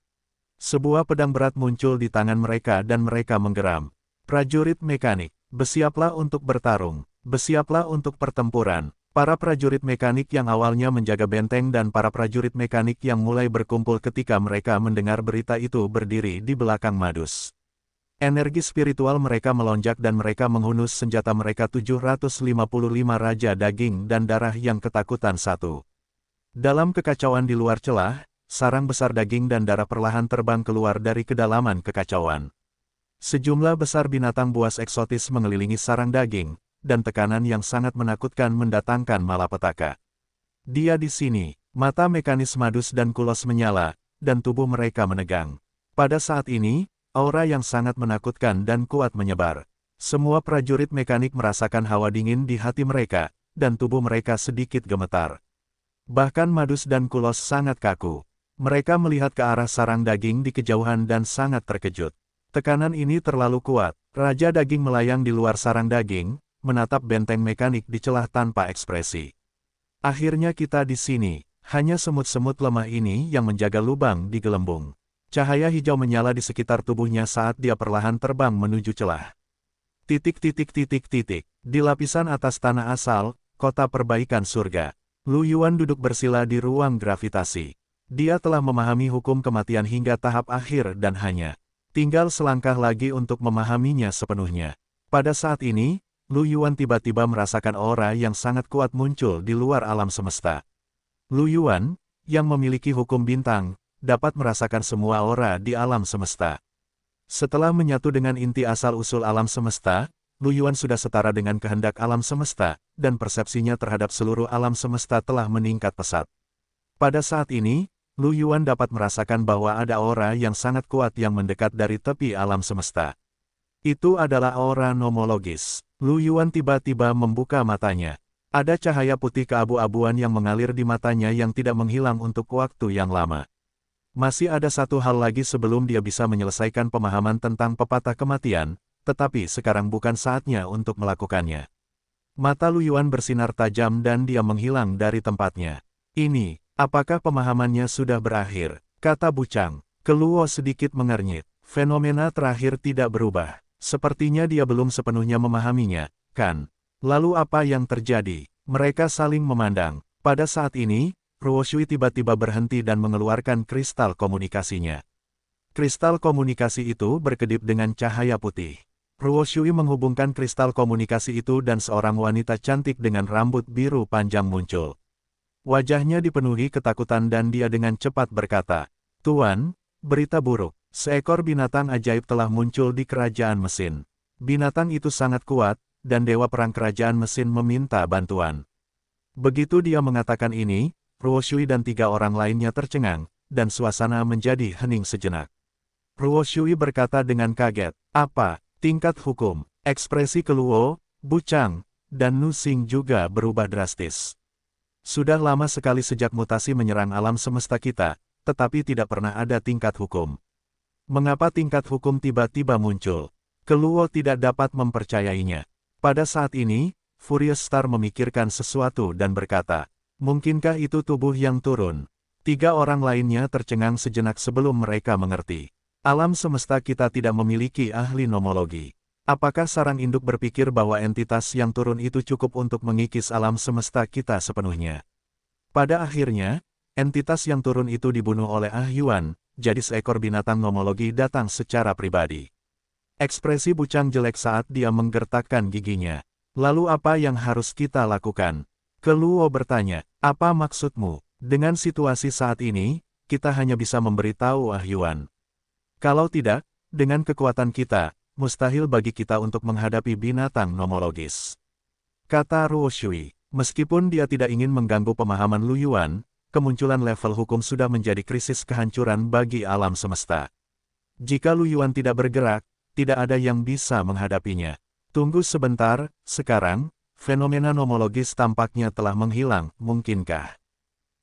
Sebuah pedang berat muncul di tangan mereka dan mereka menggeram. Prajurit mekanik, bersiaplah untuk bertarung. Bersiaplah untuk pertempuran. Para prajurit mekanik yang awalnya menjaga benteng dan para prajurit mekanik yang mulai berkumpul ketika mereka mendengar berita itu berdiri di belakang Madus. Energi spiritual mereka melonjak dan mereka menghunus senjata mereka 755 Raja Daging dan Darah yang ketakutan satu. Dalam kekacauan di luar celah, sarang besar daging dan darah perlahan terbang keluar dari kedalaman kekacauan. Sejumlah besar binatang buas eksotis mengelilingi sarang daging, dan tekanan yang sangat menakutkan mendatangkan malapetaka. Dia di sini, mata mekanis Madus dan Kulos menyala, dan tubuh mereka menegang. Pada saat ini, aura yang sangat menakutkan dan kuat menyebar. Semua prajurit mekanik merasakan hawa dingin di hati mereka, dan tubuh mereka sedikit gemetar. Bahkan Madus dan Kulos sangat kaku. Mereka melihat ke arah sarang daging di kejauhan dan sangat terkejut. Tekanan ini terlalu kuat. Raja Daging melayang di luar sarang daging, menatap benteng mekanik di celah tanpa ekspresi. Akhirnya kita di sini. Hanya semut-semut lemah ini yang menjaga lubang di gelembung. Cahaya hijau menyala di sekitar tubuhnya saat dia perlahan terbang menuju celah. Di lapisan atas tanah asal, kota perbaikan surga. Lu Yuan duduk bersila di ruang gravitasi. Dia telah memahami hukum kematian hingga tahap akhir dan hanya tinggal selangkah lagi untuk memahaminya sepenuhnya. Pada saat ini, Lu Yuan tiba-tiba merasakan aura yang sangat kuat muncul di luar alam semesta. Lu Yuan, yang memiliki hukum bintang, dapat merasakan semua aura di alam semesta. Setelah menyatu dengan inti asal-usul alam semesta, Lu Yuan sudah setara dengan kehendak alam semesta, dan persepsinya terhadap seluruh alam semesta telah meningkat pesat. Pada saat ini, Lu Yuan dapat merasakan bahwa ada aura yang sangat kuat yang mendekat dari tepi alam semesta. Itu adalah aura nomologis. Lu Yuan tiba-tiba membuka matanya. Ada cahaya putih keabu-abuan yang mengalir di matanya yang tidak menghilang untuk waktu yang lama. Masih ada satu hal lagi sebelum dia bisa menyelesaikan pemahaman tentang pepatah kematian, tetapi sekarang bukan saatnya untuk melakukannya. Mata Lu Yuan bersinar tajam dan dia menghilang dari tempatnya. Ini, apakah pemahamannya sudah berakhir? Kata Bucang. Keluo sedikit mengernyit. Fenomena terakhir tidak berubah. Sepertinya dia belum sepenuhnya memahaminya, kan? Lalu apa yang terjadi? Mereka saling memandang. Pada saat ini, Ruo Shui tiba-tiba berhenti dan mengeluarkan kristal komunikasinya. Kristal komunikasi itu berkedip dengan cahaya putih. Ruo Shui menghubungkan kristal komunikasi itu dan seorang wanita cantik dengan rambut biru panjang muncul. Wajahnya dipenuhi ketakutan dan dia dengan cepat berkata, "Tuan, berita buruk. Seekor binatang ajaib telah muncul di kerajaan mesin. Binatang itu sangat kuat, dan Dewa Perang Kerajaan Mesin meminta bantuan." Begitu dia mengatakan ini, Ruo Shui dan 3 orang lainnya tercengang, dan suasana menjadi hening sejenak. Ruo Shui berkata dengan kaget, "Apa? Tingkat hukum?" Ekspresi Keluo, Bucang, dan Nu Xing juga berubah drastis. Sudah lama sekali sejak mutasi menyerang alam semesta kita, tetapi tidak pernah ada tingkat hukum. Mengapa tingkat hukum tiba-tiba muncul? Keluo tidak dapat mempercayainya. Pada saat ini, Furious Star memikirkan sesuatu dan berkata, "Mungkinkah itu tubuh yang turun?" 3 orang lainnya tercengang sejenak sebelum mereka mengerti. Alam semesta kita tidak memiliki ahli nomologi. Apakah sarang induk berpikir bahwa entitas yang turun itu cukup untuk mengikis alam semesta kita sepenuhnya? Pada akhirnya, entitas yang turun itu dibunuh oleh Ah Yuan, jadi seekor binatang nomologi datang secara pribadi. Ekspresi Bucang jelek saat dia menggertakkan giginya. Lalu apa yang harus kita lakukan? Keluo bertanya, "Apa maksudmu? Dengan situasi saat ini, kita hanya bisa memberitahu Ah Yuan. Kalau tidak, dengan kekuatan kita, mustahil bagi kita untuk menghadapi binatang nomologis." Kata Ruo Shui. Meskipun dia tidak ingin mengganggu pemahaman Lu Yuan, kemunculan level hukum sudah menjadi krisis kehancuran bagi alam semesta. Jika Lu Yuan tidak bergerak, tidak ada yang bisa menghadapinya. Tunggu sebentar, sekarang, fenomena nomologis tampaknya telah menghilang, mungkinkah?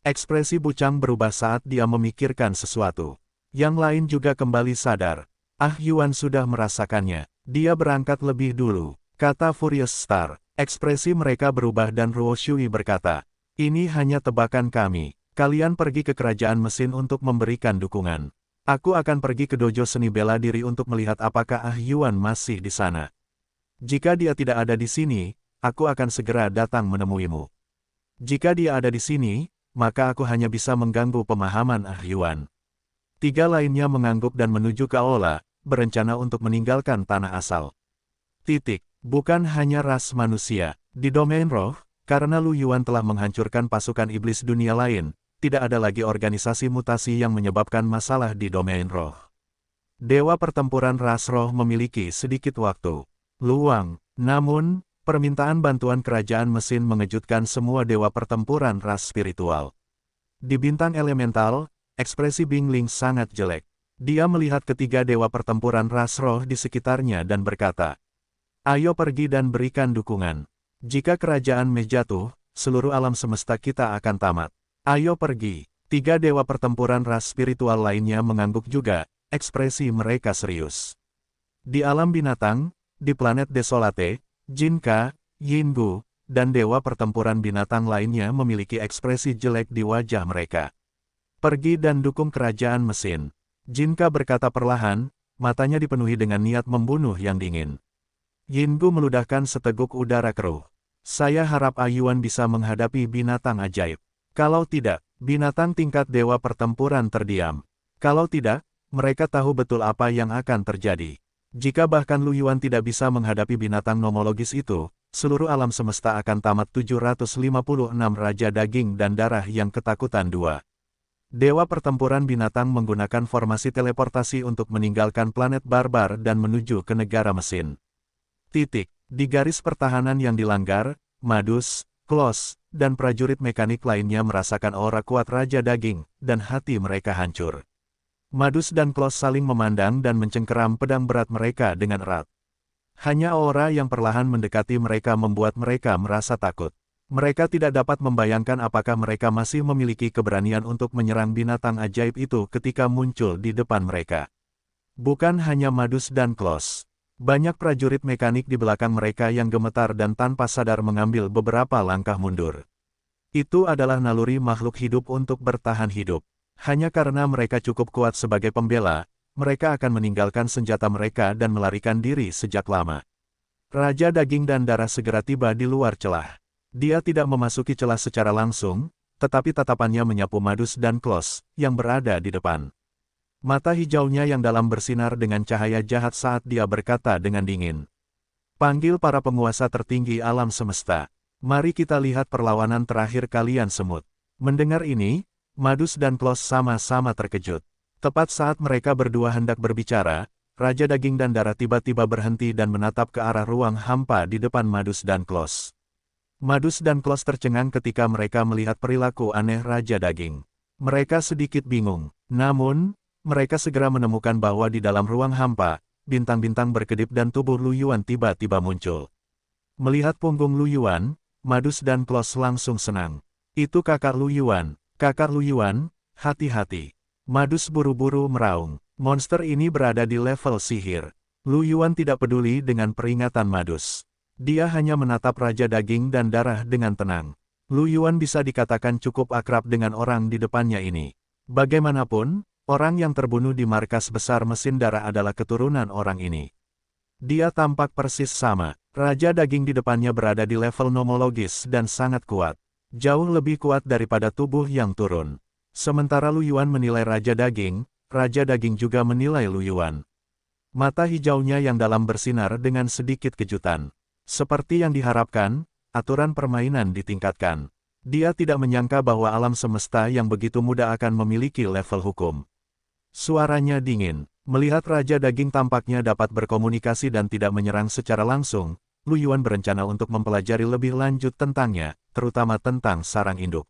Ekspresi Bucang berubah saat dia memikirkan sesuatu. Yang lain juga kembali sadar. Ah Yuan sudah merasakannya. Dia berangkat lebih dulu, kata Furious Star. Ekspresi mereka berubah dan Ruo Shui berkata, ini hanya tebakan kami. Kalian pergi ke kerajaan mesin untuk memberikan dukungan. Aku akan pergi ke dojo seni bela diri untuk melihat apakah Ah Yuan masih di sana. Jika dia tidak ada di sini, aku akan segera datang menemuimu. Jika dia ada di sini, maka aku hanya bisa mengganggu pemahaman Ah Yuan. 3 lainnya mengangguk dan menuju ke aula, berencana untuk meninggalkan tanah asal. Bukan hanya ras manusia. Di domain roh, karena Lu Yuan telah menghancurkan pasukan iblis dunia lain, tidak ada lagi organisasi mutasi yang menyebabkan masalah di domain roh. Dewa pertempuran ras roh memiliki sedikit waktu luang, namun, permintaan bantuan kerajaan mesin mengejutkan semua dewa pertempuran ras spiritual. Di bintang elemental, ekspresi Bingling sangat jelek. Dia melihat ketiga dewa pertempuran ras roh di sekitarnya dan berkata, ayo pergi dan berikan dukungan. Jika kerajaan Mei jatuh, seluruh alam semesta kita akan tamat. Ayo pergi. 3 dewa pertempuran ras spiritual lainnya mengangguk juga, ekspresi mereka serius. Di alam binatang, di planet Desolate, Jinka, Yinggu, dan dewa pertempuran binatang lainnya memiliki ekspresi jelek di wajah mereka. Pergi dan dukung kerajaan mesin. Jinka berkata perlahan, matanya dipenuhi dengan niat membunuh yang dingin. Yinggu meludahkan seteguk udara keruh. Saya harap Ayuan bisa menghadapi binatang ajaib. Kalau tidak, binatang tingkat dewa pertempuran terdiam. Kalau tidak, mereka tahu betul apa yang akan terjadi. Jika bahkan Lu Yuan tidak bisa menghadapi binatang nomologis itu, seluruh alam semesta akan tamat. 756 Raja Daging dan Darah yang Ketakutan 2. Dewa pertempuran binatang menggunakan formasi teleportasi untuk meninggalkan planet barbar dan menuju ke negara mesin. Di garis pertahanan yang dilanggar, Madus, Klos, dan prajurit mekanik lainnya merasakan aura kuat Raja Daging, dan hati mereka hancur. Madus dan Klos saling memandang dan mencengkeram pedang berat mereka dengan erat. Hanya aura yang perlahan mendekati mereka membuat mereka merasa takut. Mereka tidak dapat membayangkan apakah mereka masih memiliki keberanian untuk menyerang binatang ajaib itu ketika muncul di depan mereka. Bukan hanya Madus dan Klos. Banyak prajurit mekanik di belakang mereka yang gemetar dan tanpa sadar mengambil beberapa langkah mundur. Itu adalah naluri makhluk hidup untuk bertahan hidup. Hanya karena mereka cukup kuat sebagai pembela, mereka akan meninggalkan senjata mereka dan melarikan diri sejak lama. Raja Daging dan Darah segera tiba di luar celah. Dia tidak memasuki celah secara langsung, tetapi tatapannya menyapu Madus dan Klos, yang berada di depan. Mata hijaunya yang dalam bersinar dengan cahaya jahat saat dia berkata dengan dingin. Panggil para penguasa tertinggi alam semesta. Mari kita lihat perlawanan terakhir kalian semut. Mendengar ini, Madus dan Klos sama-sama terkejut. Tepat saat mereka berdua hendak berbicara, Raja Daging dan Darah tiba-tiba berhenti dan menatap ke arah ruang hampa di depan Madus dan Klos. Madus dan Klos tercengang ketika mereka melihat perilaku aneh Raja Daging. Mereka sedikit bingung, namun, mereka segera menemukan bahwa di dalam ruang hampa, bintang-bintang berkedip dan tubuh Lu Yuan tiba-tiba muncul. Melihat punggung Lu Yuan, Madus dan Klos langsung senang. Itu kakak Lu Yuan. Kakak Lu Yuan, hati-hati. Madus buru-buru meraung. Monster ini berada di level sihir. Lu Yuan tidak peduli dengan peringatan Madus. Dia hanya menatap Raja Daging dan Darah dengan tenang. Lu Yuan bisa dikatakan cukup akrab dengan orang di depannya ini. Bagaimanapun, orang yang terbunuh di markas besar mesin darah adalah keturunan orang ini. Dia tampak persis sama. Raja Daging di depannya berada di level nomologis dan sangat kuat. Jauh lebih kuat daripada tubuh yang turun. Sementara Lu Yuan menilai Raja Daging juga menilai Lu Yuan. Mata hijaunya yang dalam bersinar dengan sedikit kejutan. Seperti yang diharapkan, aturan permainan ditingkatkan. Dia tidak menyangka bahwa alam semesta yang begitu mudah akan memiliki level hukum. Suaranya dingin. Melihat Raja Daging tampaknya dapat berkomunikasi dan tidak menyerang secara langsung, Lu Yuan berencana untuk mempelajari lebih lanjut tentangnya, terutama tentang sarang induk.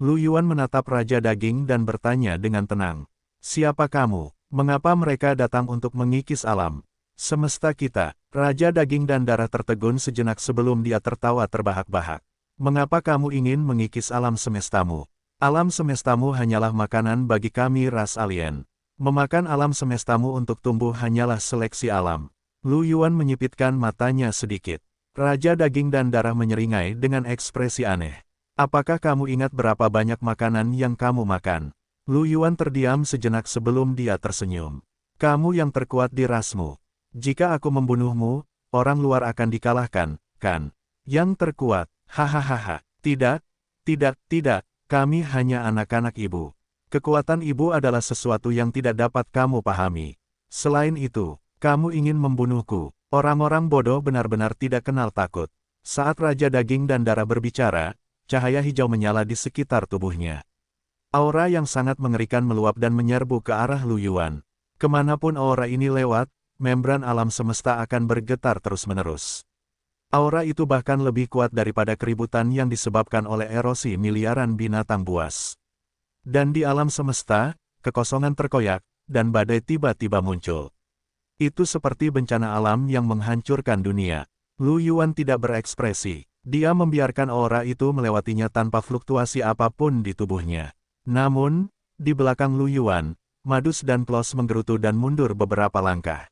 Lu Yuan menatap Raja Daging dan bertanya dengan tenang. Siapa kamu? Mengapa mereka datang untuk mengikis alam semesta kita? Raja Daging dan Darah tertegun sejenak sebelum dia tertawa terbahak-bahak. Mengapa kamu ingin mengikis alam semestamu? Alam semestamu hanyalah makanan bagi kami ras alien. Memakan alam semestamu untuk tumbuh hanyalah seleksi alam. Lu Yuan menyipitkan matanya sedikit. Raja Daging dan Darah menyeringai dengan ekspresi aneh. Apakah kamu ingat berapa banyak makanan yang kamu makan? Lu Yuan terdiam sejenak sebelum dia tersenyum. Kamu yang terkuat di rasmu. Jika aku membunuhmu, orang luar akan dikalahkan, kan? Yang terkuat, hahaha. Tidak, tidak, kami hanya anak-anak ibu. Kekuatan ibu adalah sesuatu yang tidak dapat kamu pahami. Selain itu, kamu ingin membunuhku. Orang-orang bodoh benar-benar tidak kenal takut. Saat Raja Daging dan Darah berbicara, cahaya hijau menyala di sekitar tubuhnya. Aura yang sangat mengerikan meluap dan menyerbu ke arah Lu Yuan. Kemanapun aura ini lewat, membran alam semesta akan bergetar terus-menerus. Aura itu bahkan lebih kuat daripada keributan yang disebabkan oleh erosi miliaran binatang buas. Dan di alam semesta, kekosongan terkoyak, dan badai tiba-tiba muncul. Itu seperti bencana alam yang menghancurkan dunia. Lu Yuan tidak berekspresi. Dia membiarkan aura itu melewatinya tanpa fluktuasi apapun di tubuhnya. Namun, di belakang Lu Yuan, Madus dan Klos menggerutu dan mundur beberapa langkah.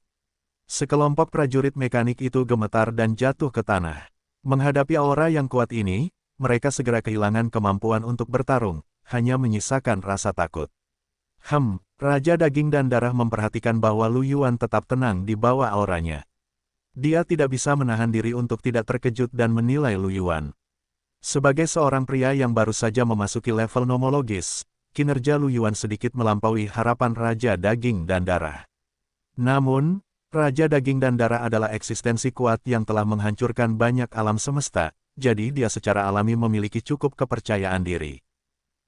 Sekelompok prajurit mekanik itu gemetar dan jatuh ke tanah. Menghadapi aura yang kuat ini, mereka segera kehilangan kemampuan untuk bertarung, hanya menyisakan rasa takut. Raja Daging dan Darah memperhatikan bahwa Lu Yuan tetap tenang di bawah auranya. Dia tidak bisa menahan diri untuk tidak terkejut dan menilai Lu Yuan. Sebagai seorang pria yang baru saja memasuki level nomologis, kinerja Lu Yuan sedikit melampaui harapan Raja Daging dan Darah. Namun, Raja Daging dan Darah adalah eksistensi kuat yang telah menghancurkan banyak alam semesta, jadi dia secara alami memiliki cukup kepercayaan diri.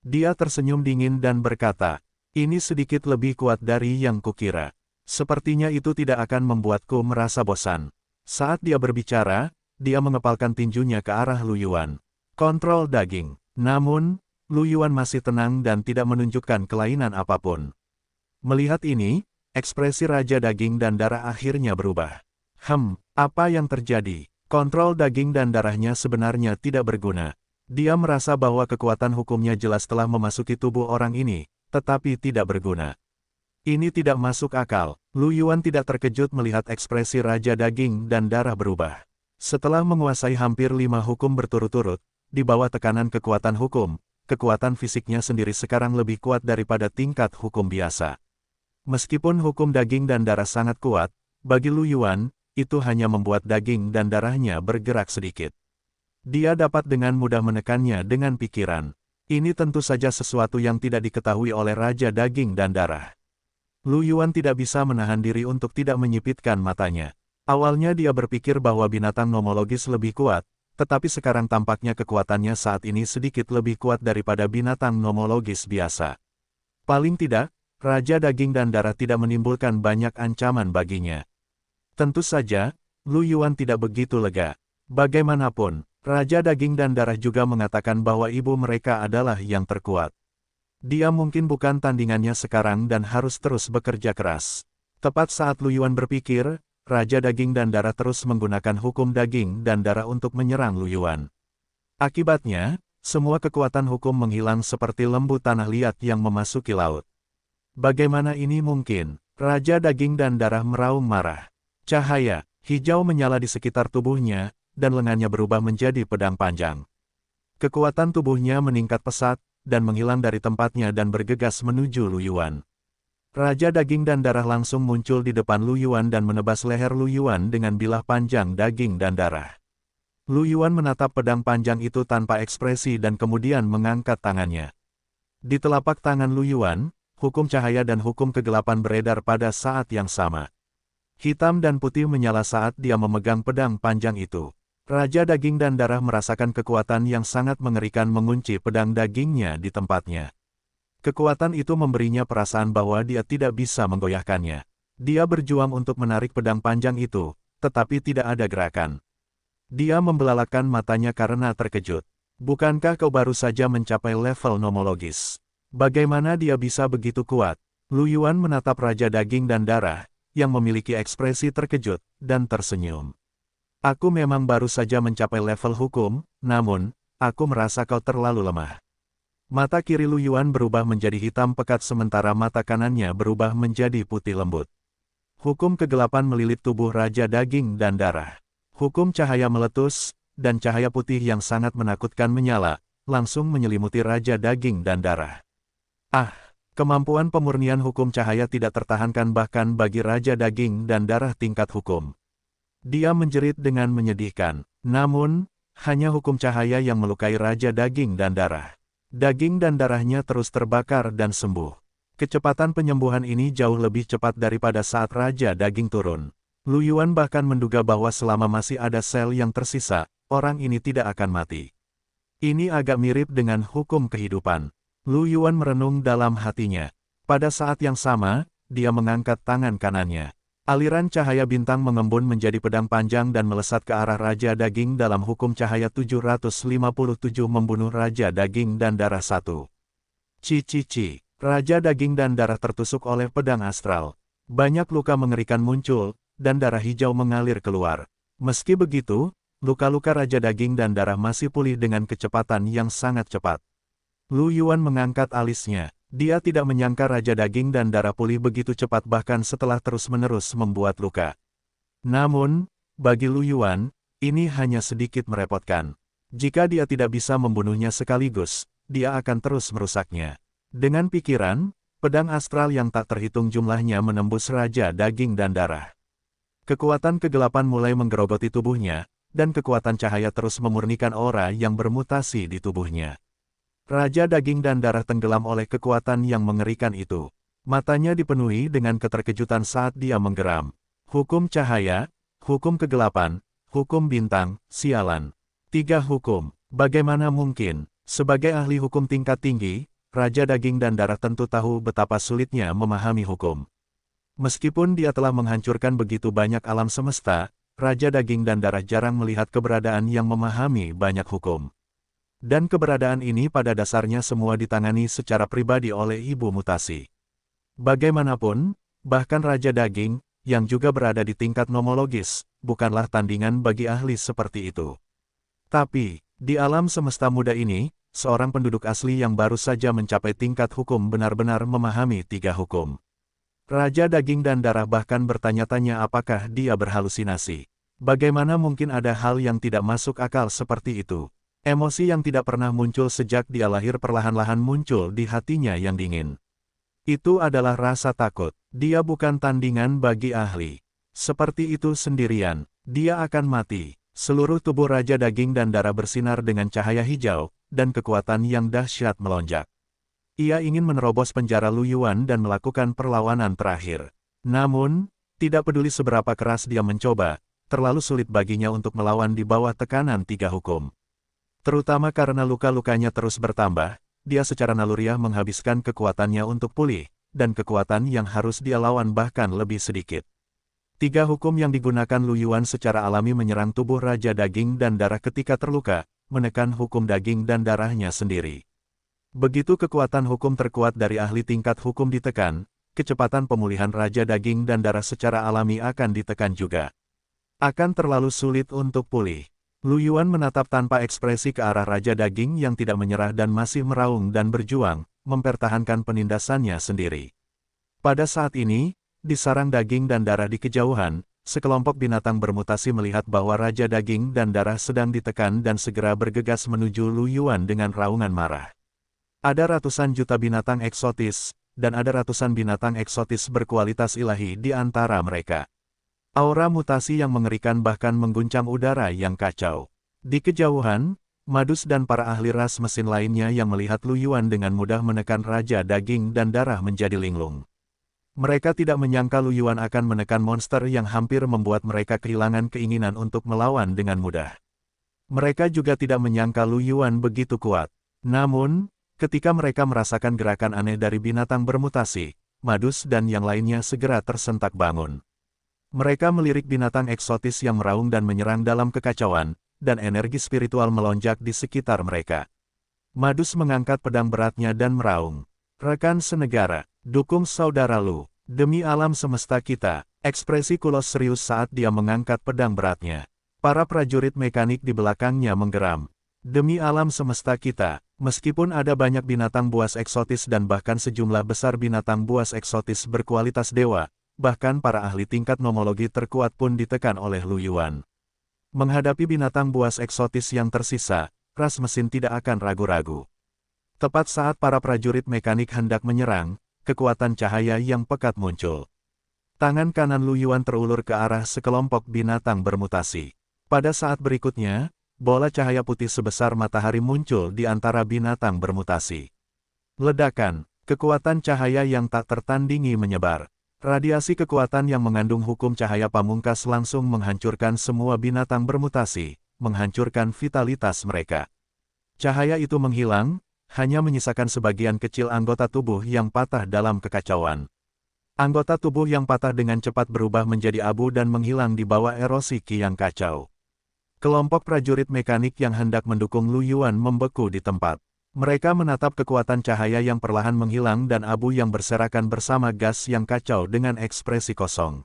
Dia tersenyum dingin dan berkata, ini sedikit lebih kuat dari yang kukira. Sepertinya itu tidak akan membuatku merasa bosan. Saat dia berbicara, dia mengepalkan tinjunya ke arah Lu Yuan. Kontrol daging. Namun, Lu Yuan masih tenang dan tidak menunjukkan kelainan apapun. Melihat ini, ekspresi Raja Daging dan Darah akhirnya berubah. Apa yang terjadi? Kontrol daging dan darahnya sebenarnya tidak berguna. Dia merasa bahwa kekuatan hukumnya jelas telah memasuki tubuh orang ini, tetapi tidak berguna. Ini tidak masuk akal. Lu Yuan tidak terkejut melihat ekspresi Raja Daging dan Darah berubah. Setelah menguasai hampir 5 hukum berturut-turut, di bawah tekanan kekuatan hukum, kekuatan fisiknya sendiri sekarang lebih kuat daripada tingkat hukum biasa. Meskipun hukum daging dan darah sangat kuat, bagi Lu Yuan, itu hanya membuat daging dan darahnya bergerak sedikit. Dia dapat dengan mudah menekannya dengan pikiran. Ini tentu saja sesuatu yang tidak diketahui oleh Raja Daging dan Darah. Lu Yuan tidak bisa menahan diri untuk tidak menyipitkan matanya. Awalnya dia berpikir bahwa binatang nomologis lebih kuat, tetapi sekarang tampaknya kekuatannya saat ini sedikit lebih kuat daripada binatang nomologis biasa. Paling tidak, Raja Daging dan Darah tidak menimbulkan banyak ancaman baginya. Tentu saja, Lu Yuan tidak begitu lega. Bagaimanapun, Raja Daging dan Darah juga mengatakan bahwa ibu mereka adalah yang terkuat. Dia mungkin bukan tandingannya sekarang dan harus terus bekerja keras. Tepat saat Lu Yuan berpikir, Raja Daging dan Darah terus menggunakan hukum daging dan darah untuk menyerang Lu Yuan. Akibatnya, semua kekuatan hukum menghilang seperti lembu tanah liat yang memasuki laut. Bagaimana ini mungkin? Raja Daging dan Darah meraung marah. Cahaya hijau menyala di sekitar tubuhnya, dan lengannya berubah menjadi pedang panjang. Kekuatan tubuhnya meningkat pesat, dan menghilang dari tempatnya dan bergegas menuju Lu Yuan. Raja Daging dan Darah langsung muncul di depan Lu Yuan dan menebas leher Lu Yuan dengan bilah panjang daging dan darah. Lu Yuan menatap pedang panjang itu tanpa ekspresi dan kemudian mengangkat tangannya. Di telapak tangan Lu Yuan, hukum cahaya dan hukum kegelapan beredar pada saat yang sama. Hitam dan putih menyala saat dia memegang pedang panjang itu. Raja Daging dan Darah merasakan kekuatan yang sangat mengerikan mengunci pedang dagingnya di tempatnya. Kekuatan itu memberinya perasaan bahwa dia tidak bisa menggoyahkannya. Dia berjuang untuk menarik pedang panjang itu, tetapi tidak ada gerakan. Dia membelalakkan matanya karena terkejut. Bukankah kau baru saja mencapai level nomologis? Bagaimana dia bisa begitu kuat? Lu Yuan menatap Raja Daging dan Darah, yang memiliki ekspresi terkejut, dan tersenyum. Aku memang baru saja mencapai level hukum, namun, aku merasa kau terlalu lemah. Mata kiri Lu Yuan berubah menjadi hitam pekat sementara mata kanannya berubah menjadi putih lembut. Hukum kegelapan melilit tubuh Raja Daging dan Darah. Hukum cahaya meletus, dan cahaya putih yang sangat menakutkan menyala, langsung menyelimuti Raja Daging dan Darah. Ah, kemampuan pemurnian hukum cahaya tidak tertahankan bahkan bagi Raja Daging dan Darah tingkat hukum. Dia menjerit dengan menyedihkan, namun, hanya hukum cahaya yang melukai Raja Daging dan Darah. Daging dan darahnya terus terbakar dan sembuh. Kecepatan penyembuhan ini jauh lebih cepat daripada saat Raja Daging turun. Lu Yuan bahkan menduga bahwa selama masih ada sel yang tersisa, orang ini tidak akan mati. Ini agak mirip dengan hukum kehidupan. Lu Yuan merenung dalam hatinya. Pada saat yang sama, dia mengangkat tangan kanannya. Aliran cahaya bintang mengembun menjadi pedang panjang dan melesat ke arah Raja Daging dalam hukum cahaya 757 membunuh Raja Daging dan Darah 1. Ci. Raja Daging dan Darah tertusuk oleh pedang astral. Banyak luka mengerikan muncul, dan darah hijau mengalir keluar. Meski begitu, luka-luka Raja Daging dan Darah masih pulih dengan kecepatan yang sangat cepat. Lu Yuan mengangkat alisnya. Dia tidak menyangka Raja Daging dan Darah pulih begitu cepat bahkan setelah terus-menerus membuat luka. Namun, bagi Lu Yuan, ini hanya sedikit merepotkan. Jika dia tidak bisa membunuhnya sekaligus, dia akan terus merusaknya. Dengan pikiran, pedang astral yang tak terhitung jumlahnya menembus Raja Daging dan Darah. Kekuatan kegelapan mulai menggerogoti tubuhnya, dan kekuatan cahaya terus memurnikan aura yang bermutasi di tubuhnya. Raja Daging dan Darah tenggelam oleh kekuatan yang mengerikan itu. Matanya dipenuhi dengan keterkejutan saat dia menggeram. Hukum cahaya, hukum kegelapan, hukum bintang, sialan. 3 hukum. Bagaimana mungkin? Sebagai ahli hukum tingkat tinggi, Raja Daging dan Darah tentu tahu betapa sulitnya memahami hukum. Meskipun dia telah menghancurkan begitu banyak alam semesta, Raja Daging dan Darah jarang melihat keberadaan yang memahami banyak hukum. Dan keberadaan ini pada dasarnya semua ditangani secara pribadi oleh Ibu Mutasi. Bagaimanapun, bahkan Raja Daging, yang juga berada di tingkat nomologis, bukanlah tandingan bagi ahli seperti itu. Tapi, di alam semesta muda ini, seorang penduduk asli yang baru saja mencapai tingkat hukum benar-benar memahami 3 hukum. Raja Daging dan Darah bahkan bertanya-tanya apakah dia berhalusinasi. Bagaimana mungkin ada hal yang tidak masuk akal seperti itu? Emosi yang tidak pernah muncul sejak dia lahir perlahan-lahan muncul di hatinya yang dingin. Itu adalah rasa takut. Dia bukan tandingan bagi ahli. Seperti itu sendirian, dia akan mati. Seluruh tubuh Raja Daging dan Darah bersinar dengan cahaya hijau, dan kekuatan yang dahsyat melonjak. Ia ingin menerobos penjara Lu Yuan dan melakukan perlawanan terakhir. Namun, tidak peduli seberapa keras dia mencoba, terlalu sulit baginya untuk melawan di bawah tekanan 3 hukum. Terutama karena luka-lukanya terus bertambah, dia secara naluriah menghabiskan kekuatannya untuk pulih, dan kekuatan yang harus dia lawan bahkan lebih sedikit. 3 hukum yang digunakan Lu Yuan secara alami menyerang tubuh Raja Daging dan Darah ketika terluka, menekan hukum daging dan darahnya sendiri. Begitu kekuatan hukum terkuat dari ahli tingkat hukum ditekan, kecepatan pemulihan Raja Daging dan Darah secara alami akan ditekan juga. Akan terlalu sulit untuk pulih. Lu Yuan menatap tanpa ekspresi ke arah Raja Daging yang tidak menyerah dan masih meraung dan berjuang, mempertahankan penindasannya sendiri. Pada saat ini, di sarang Daging dan Darah di kejauhan, sekelompok binatang bermutasi melihat bahwa Raja Daging dan Darah sedang ditekan dan segera bergegas menuju Lu Yuan dengan raungan marah. Ada ratusan juta binatang eksotis, dan ada ratusan binatang eksotis berkualitas ilahi di antara mereka. Aura mutasi yang mengerikan bahkan mengguncang udara yang kacau. Di kejauhan, Madus dan para ahli ras mesin lainnya yang melihat Lu Yuan dengan mudah menekan Raja Daging dan Darah menjadi linglung. Mereka tidak menyangka Lu Yuan akan menekan monster yang hampir membuat mereka kehilangan keinginan untuk melawan dengan mudah. Mereka juga tidak menyangka Lu Yuan begitu kuat. Namun, ketika mereka merasakan gerakan aneh dari binatang bermutasi, Madus dan yang lainnya segera tersentak bangun. Mereka melirik binatang eksotis yang meraung dan menyerang dalam kekacauan, dan energi spiritual melonjak di sekitar mereka. Madus mengangkat pedang beratnya dan meraung. "Rekan senegara, dukung saudara Lu. Demi alam semesta kita." Ekspresi Kulos serius saat dia mengangkat pedang beratnya. Para prajurit mekanik di belakangnya menggeram. "Demi alam semesta kita." Meskipun ada banyak binatang buas eksotis dan bahkan sejumlah besar binatang buas eksotis berkualitas dewa, bahkan para ahli tingkat nomologi terkuat pun ditekan oleh Lu Yuan. Menghadapi binatang buas eksotis yang tersisa, ras mesin tidak akan ragu-ragu. Tepat saat para prajurit mekanik hendak menyerang, kekuatan cahaya yang pekat muncul. Tangan kanan Lu Yuan terulur ke arah sekelompok binatang bermutasi. Pada saat berikutnya, bola cahaya putih sebesar matahari muncul di antara binatang bermutasi. Ledakan, kekuatan cahaya yang tak tertandingi menyebar. Radiasi kekuatan yang mengandung hukum cahaya pamungkas langsung menghancurkan semua binatang bermutasi, menghancurkan vitalitas mereka. Cahaya itu menghilang, hanya menyisakan sebagian kecil anggota tubuh yang patah dalam kekacauan. Anggota tubuh yang patah dengan cepat berubah menjadi abu dan menghilang di bawah erosi ki yang kacau. Kelompok prajurit mekanik yang hendak mendukung Lu Yuan membeku di tempat. Mereka menatap kekuatan cahaya yang perlahan menghilang dan abu yang berserakan bersama gas yang kacau dengan ekspresi kosong.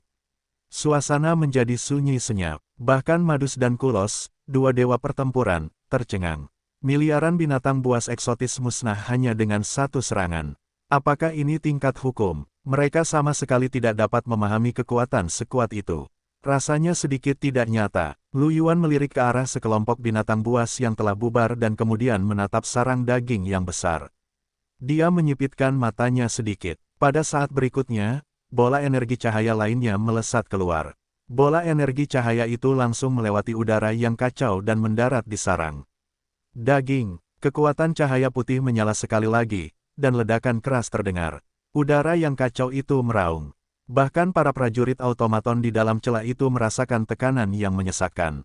Suasana menjadi sunyi senyap. Bahkan Madus dan Kulos, dua dewa pertempuran, tercengang. Miliaran binatang buas eksotis musnah hanya dengan satu serangan. Apakah ini tingkat hukum? Mereka sama sekali tidak dapat memahami kekuatan sekuat itu. Rasanya sedikit tidak nyata. Lu Yuan melirik ke arah sekelompok binatang buas yang telah bubar dan kemudian menatap sarang daging yang besar. Dia menyipitkan matanya sedikit. Pada saat berikutnya, bola energi cahaya lainnya melesat keluar. Bola energi cahaya itu langsung melewati udara yang kacau dan mendarat di sarang daging. Kekuatan cahaya putih menyala sekali lagi, dan ledakan keras terdengar. Udara yang kacau itu meraung. Bahkan para prajurit automaton di dalam celah itu merasakan tekanan yang menyesakkan.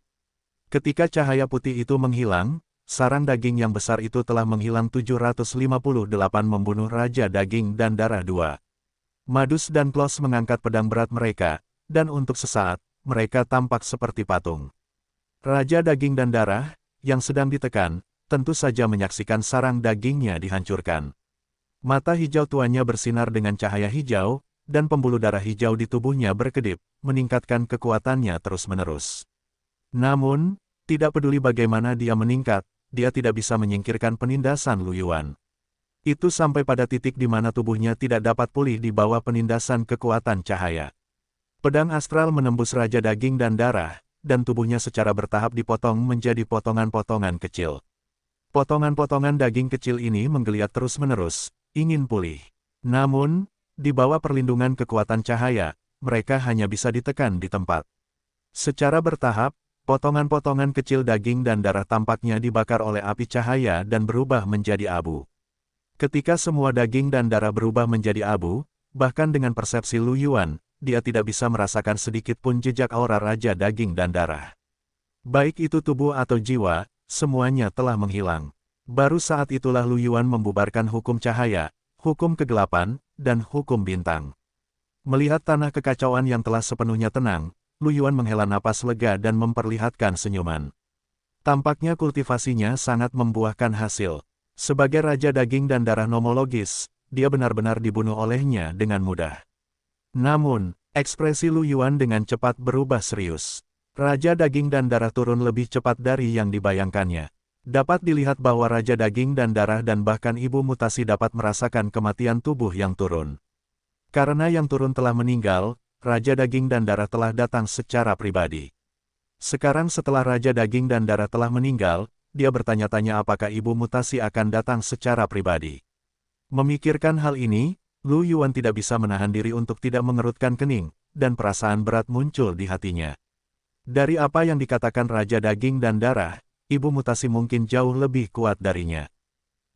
Ketika cahaya putih itu menghilang, sarang daging yang besar itu telah menghilang 758 membunuh Raja Daging dan Darah 2. Madus dan Kulos mengangkat pedang berat mereka, dan untuk sesaat, mereka tampak seperti patung. Raja Daging dan Darah, yang sedang ditekan, tentu saja menyaksikan sarang dagingnya dihancurkan. Mata hijau tuanya bersinar dengan cahaya hijau, dan pembuluh darah hijau di tubuhnya berkedip, meningkatkan kekuatannya terus-menerus. Namun, tidak peduli bagaimana dia meningkat, dia tidak bisa menyingkirkan penindasan Lu Yuan. Itu sampai pada titik di mana tubuhnya tidak dapat pulih di bawah penindasan kekuatan cahaya. Pedang astral menembus Raja Daging dan Darah, dan tubuhnya secara bertahap dipotong menjadi potongan-potongan kecil. Potongan-potongan daging kecil ini menggeliat terus-menerus, ingin pulih. Namun, di bawah perlindungan kekuatan cahaya, mereka hanya bisa ditekan di tempat. Secara bertahap, potongan-potongan kecil daging dan darah tampaknya dibakar oleh api cahaya dan berubah menjadi abu. Ketika semua daging dan darah berubah menjadi abu, bahkan dengan persepsi Lu Yuan, dia tidak bisa merasakan sedikit pun jejak aura Raja Daging dan Darah. Baik itu tubuh atau jiwa, semuanya telah menghilang. Baru saat itulah Lu Yuan membubarkan hukum cahaya, hukum kegelapan, dan hukum bintang. Melihat tanah kekacauan yang telah sepenuhnya tenang, Lu Yuan menghela napas lega dan memperlihatkan senyuman. Tampaknya kultivasinya sangat membuahkan hasil. Sebagai Raja Daging dan Darah nomologis, dia benar-benar dibunuh olehnya dengan mudah. Namun, ekspresi Lu Yuan dengan cepat berubah serius. Raja Daging dan Darah turun lebih cepat dari yang dibayangkannya. Dapat dilihat bahwa Raja Daging dan Darah dan bahkan Ibu Mutasi dapat merasakan kematian tubuh yang turun. Karena yang turun telah meninggal, Raja Daging dan Darah telah datang secara pribadi. Sekarang setelah Raja Daging dan Darah telah meninggal, dia bertanya-tanya apakah Ibu Mutasi akan datang secara pribadi. Memikirkan hal ini, Lu Yuan tidak bisa menahan diri untuk tidak mengerutkan kening, dan perasaan berat muncul di hatinya. Dari apa yang dikatakan Raja Daging dan Darah, Ibu Mutasi mungkin jauh lebih kuat darinya.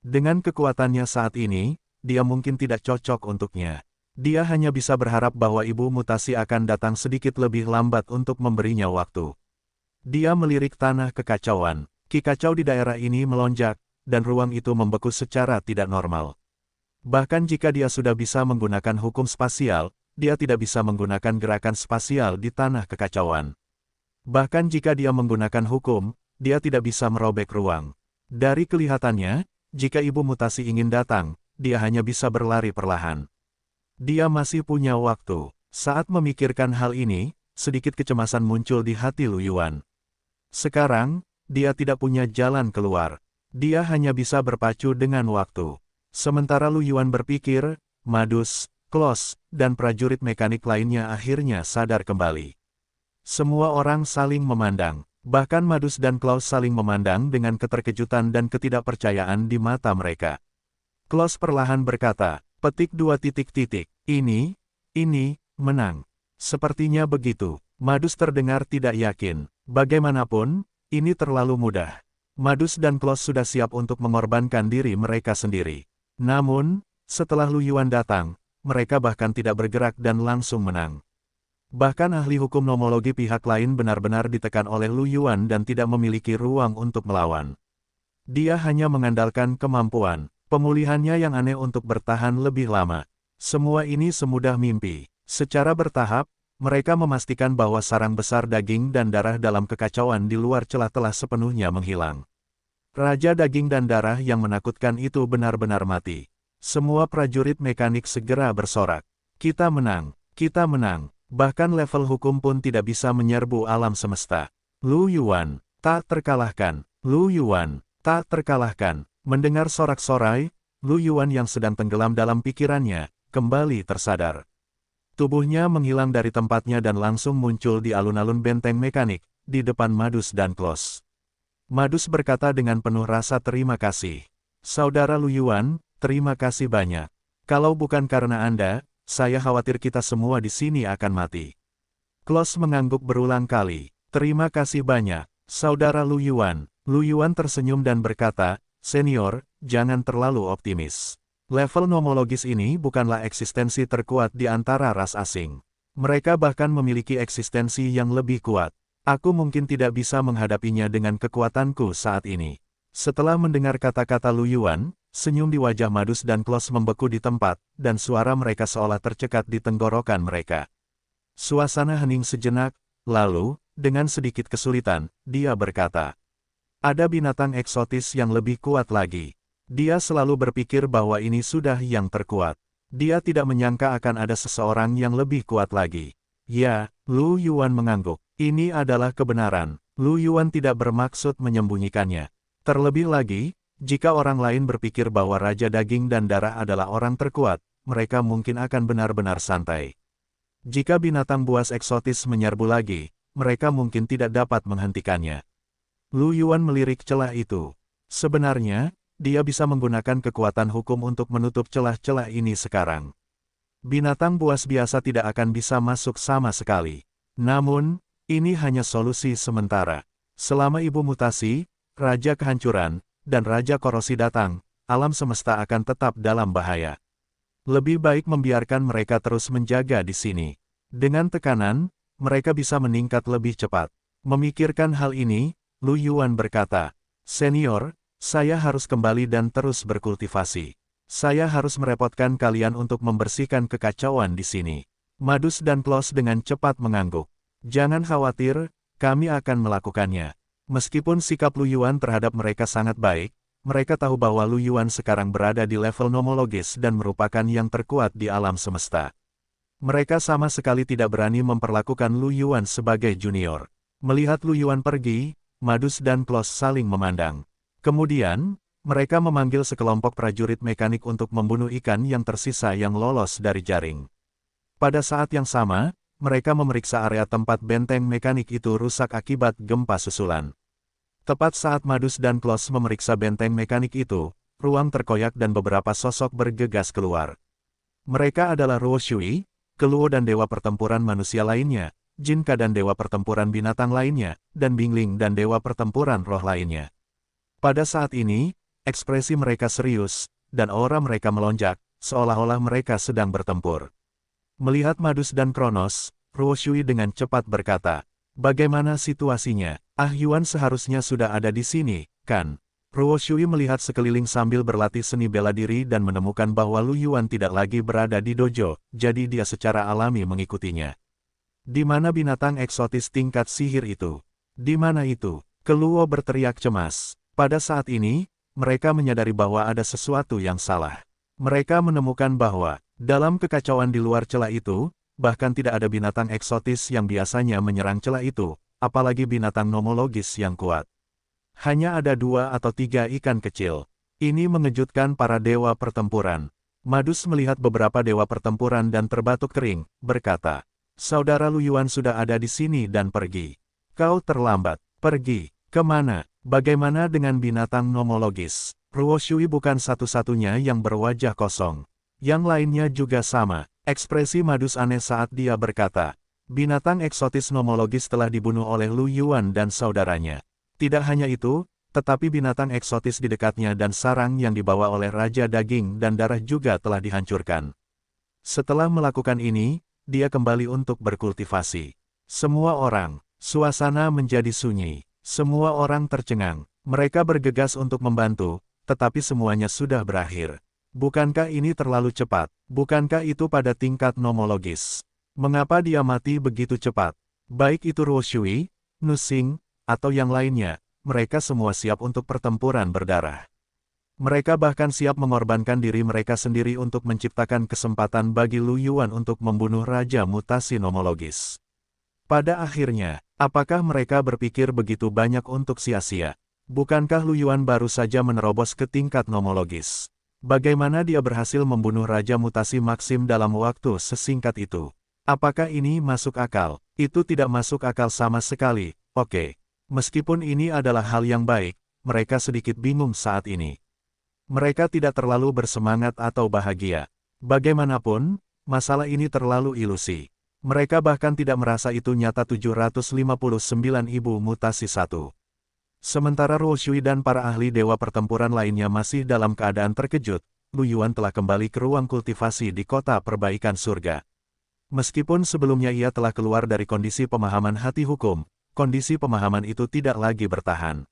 Dengan kekuatannya saat ini, dia mungkin tidak cocok untuknya. Dia hanya bisa berharap bahwa Ibu Mutasi akan datang sedikit lebih lambat untuk memberinya waktu. Dia melirik tanah kekacauan. Ki kacau di daerah ini melonjak, dan ruang itu membeku secara tidak normal. Bahkan jika dia sudah bisa menggunakan hukum spasial, dia tidak bisa menggunakan gerakan spasial di tanah kekacauan. Bahkan jika dia menggunakan hukum, dia tidak bisa merobek ruang. Dari kelihatannya, jika ibu mutasi ingin datang, dia hanya bisa berlari perlahan. Dia masih punya waktu. Saat memikirkan hal ini, sedikit kecemasan muncul di hati Lu Yuan. Sekarang, dia tidak punya jalan keluar. Dia hanya bisa berpacu dengan waktu. Sementara Lu Yuan berpikir, Madus, Klaus, dan prajurit mekanik lainnya akhirnya sadar kembali. Semua orang saling memandang. Bahkan Madus dan Klaus saling memandang dengan keterkejutan dan ketidakpercayaan di mata mereka. Klaus perlahan berkata, petik 2 titik titik. Ini, menang. Sepertinya begitu. Madus terdengar tidak yakin. Bagaimanapun, ini terlalu mudah. Madus dan Klaus sudah siap untuk mengorbankan diri mereka sendiri. Namun, setelah Lu Yuan datang, mereka bahkan tidak bergerak dan langsung menang. Bahkan ahli hukum nomologi pihak lain benar-benar ditekan oleh Lu Yuan dan tidak memiliki ruang untuk melawan. Dia hanya mengandalkan kemampuan pemulihannya yang aneh untuk bertahan lebih lama. Semua ini semudah mimpi. Secara bertahap, mereka memastikan bahwa sarang besar daging dan darah dalam kekacauan di luar celah telah sepenuhnya menghilang. Raja daging dan darah yang menakutkan itu benar-benar mati. Semua prajurit mekanik segera bersorak. Kita menang, kita menang. Bahkan level hukum pun tidak bisa menyerbu alam semesta. Lu Yuan, tak terkalahkan. Lu Yuan, tak terkalahkan. Mendengar sorak-sorai, Lu Yuan yang sedang tenggelam dalam pikirannya, kembali tersadar. Tubuhnya menghilang dari tempatnya dan langsung muncul di alun-alun benteng mekanik, di depan Madus dan Klaus. Madus berkata dengan penuh rasa terima kasih. Saudara Lu Yuan, terima kasih banyak. Kalau bukan karena Anda, saya khawatir kita semua di sini akan mati. Klaus mengangguk berulang kali. Terima kasih banyak, Saudara Lu Yuan. Lu Yuan tersenyum dan berkata, Senior, jangan terlalu optimis. Level nomologis ini bukanlah eksistensi terkuat di antara ras asing. Mereka bahkan memiliki eksistensi yang lebih kuat. Aku mungkin tidak bisa menghadapinya dengan kekuatanku saat ini. Setelah mendengar kata-kata Lu Yuan, senyum di wajah Madus dan Klaus membeku di tempat, dan suara mereka seolah tercekat di tenggorokan mereka. Suasana hening sejenak, lalu, dengan sedikit kesulitan, dia berkata, ada binatang eksotis yang lebih kuat lagi. Dia selalu berpikir bahwa ini sudah yang terkuat. Dia tidak menyangka akan ada seseorang yang lebih kuat lagi. Ya, Lu Yuan mengangguk. Ini adalah kebenaran. Lu Yuan tidak bermaksud menyembunyikannya. Terlebih lagi, jika orang lain berpikir bahwa Raja Daging dan Darah adalah orang terkuat, mereka mungkin akan benar-benar santai. Jika binatang buas eksotis menyerbu lagi, mereka mungkin tidak dapat menghentikannya. Lu Yuan melirik celah itu. Sebenarnya, dia bisa menggunakan kekuatan hukum untuk menutup celah-celah ini sekarang. Binatang buas biasa tidak akan bisa masuk sama sekali. Namun, ini hanya solusi sementara. Selama ibu mutasi, Raja Kehancuran, dan Raja Korosi datang, alam semesta akan tetap dalam bahaya. Lebih baik membiarkan mereka terus menjaga di sini. Dengan tekanan, mereka bisa meningkat lebih cepat. Memikirkan hal ini, Lu Yuan berkata, Senior, saya harus kembali dan terus berkultivasi. Saya harus merepotkan kalian untuk membersihkan kekacauan di sini. Madus dan Klaus dengan cepat mengangguk. Jangan khawatir, kami akan melakukannya. Meskipun sikap Lu Yuan terhadap mereka sangat baik, mereka tahu bahwa Lu Yuan sekarang berada di level nomologis dan merupakan yang terkuat di alam semesta. Mereka sama sekali tidak berani memperlakukan Lu Yuan sebagai junior. Melihat Lu Yuan pergi, Madus dan Klaus saling memandang. Kemudian, mereka memanggil sekelompok prajurit mekanik untuk membunuh ikan yang tersisa yang lolos dari jaring. Pada saat yang sama, mereka memeriksa area tempat benteng mekanik itu rusak akibat gempa susulan. Tepat saat Madus dan Klaus memeriksa benteng mekanik itu, ruang terkoyak dan beberapa sosok bergegas keluar. Mereka adalah Ruo Shui, Keluo dan Dewa Pertempuran Manusia lainnya, Jinka dan Dewa Pertempuran Binatang lainnya, dan Bingling dan Dewa Pertempuran Roh lainnya. Pada saat ini, ekspresi mereka serius, dan aura mereka melonjak, seolah-olah mereka sedang bertempur. Melihat Madus dan Kronos, Ruo Shui dengan cepat berkata, bagaimana situasinya? Ah Yuan seharusnya sudah ada di sini, kan? Ruo Shui melihat sekeliling sambil berlatih seni bela diri dan menemukan bahwa Lu Yuan tidak lagi berada di dojo, jadi dia secara alami mengikutinya. Di mana binatang eksotis tingkat sihir itu? Di mana itu? Keluo berteriak cemas. Pada saat ini, mereka menyadari bahwa ada sesuatu yang salah. Mereka menemukan bahwa, dalam kekacauan di luar celah itu, bahkan tidak ada binatang eksotis yang biasanya menyerang celah itu, apalagi binatang nomologis yang kuat. Hanya ada 2 atau 3 ikan kecil. Ini mengejutkan para dewa pertempuran. Madus melihat beberapa dewa pertempuran dan terbatuk kering, berkata, "Saudara Lu Yuan sudah ada di sini dan pergi. Kau terlambat. Pergi. Kemana? Bagaimana dengan binatang nomologis?" Ruo Shui bukan satu-satunya yang berwajah kosong. Yang lainnya juga sama. Ekspresi Madus aneh saat dia berkata, binatang eksotis nomologis telah dibunuh oleh Lu Yuan dan saudaranya. Tidak hanya itu, tetapi binatang eksotis di dekatnya dan sarang yang dibawa oleh Raja Daging dan Darah juga telah dihancurkan. Setelah melakukan ini, dia kembali untuk berkultivasi. Semua orang, suasana menjadi sunyi. Semua orang tercengang. Mereka bergegas untuk membantu, tetapi semuanya sudah berakhir. Bukankah ini terlalu cepat? Bukankah itu pada tingkat nomologis? Mengapa dia mati begitu cepat? Baik itu Ruo Shui, Nu Xing, atau yang lainnya, mereka semua siap untuk pertempuran berdarah. Mereka bahkan siap mengorbankan diri mereka sendiri untuk menciptakan kesempatan bagi Lu Yuan untuk membunuh Raja Mutasi Nomologis. Pada akhirnya, apakah mereka berpikir begitu banyak untuk sia-sia? Bukankah Lu Yuan baru saja menerobos ke tingkat nomologis? Bagaimana dia berhasil membunuh Raja Mutasi Maxim dalam waktu sesingkat itu? Apakah ini masuk akal? Itu tidak masuk akal sama sekali. Oke. Meskipun ini adalah hal yang baik, mereka sedikit bingung saat ini. Mereka tidak terlalu bersemangat atau bahagia. Bagaimanapun, masalah ini terlalu ilusi. Mereka bahkan tidak merasa itu nyata. 759.000 mutasi 1. Sementara Ruo Shui dan para ahli dewa pertempuran lainnya masih dalam keadaan terkejut, Lu Yuan telah kembali ke ruang kultivasi di kota perbaikan surga. Meskipun sebelumnya ia telah keluar dari kondisi pemahaman hati hukum, kondisi pemahaman itu tidak lagi bertahan.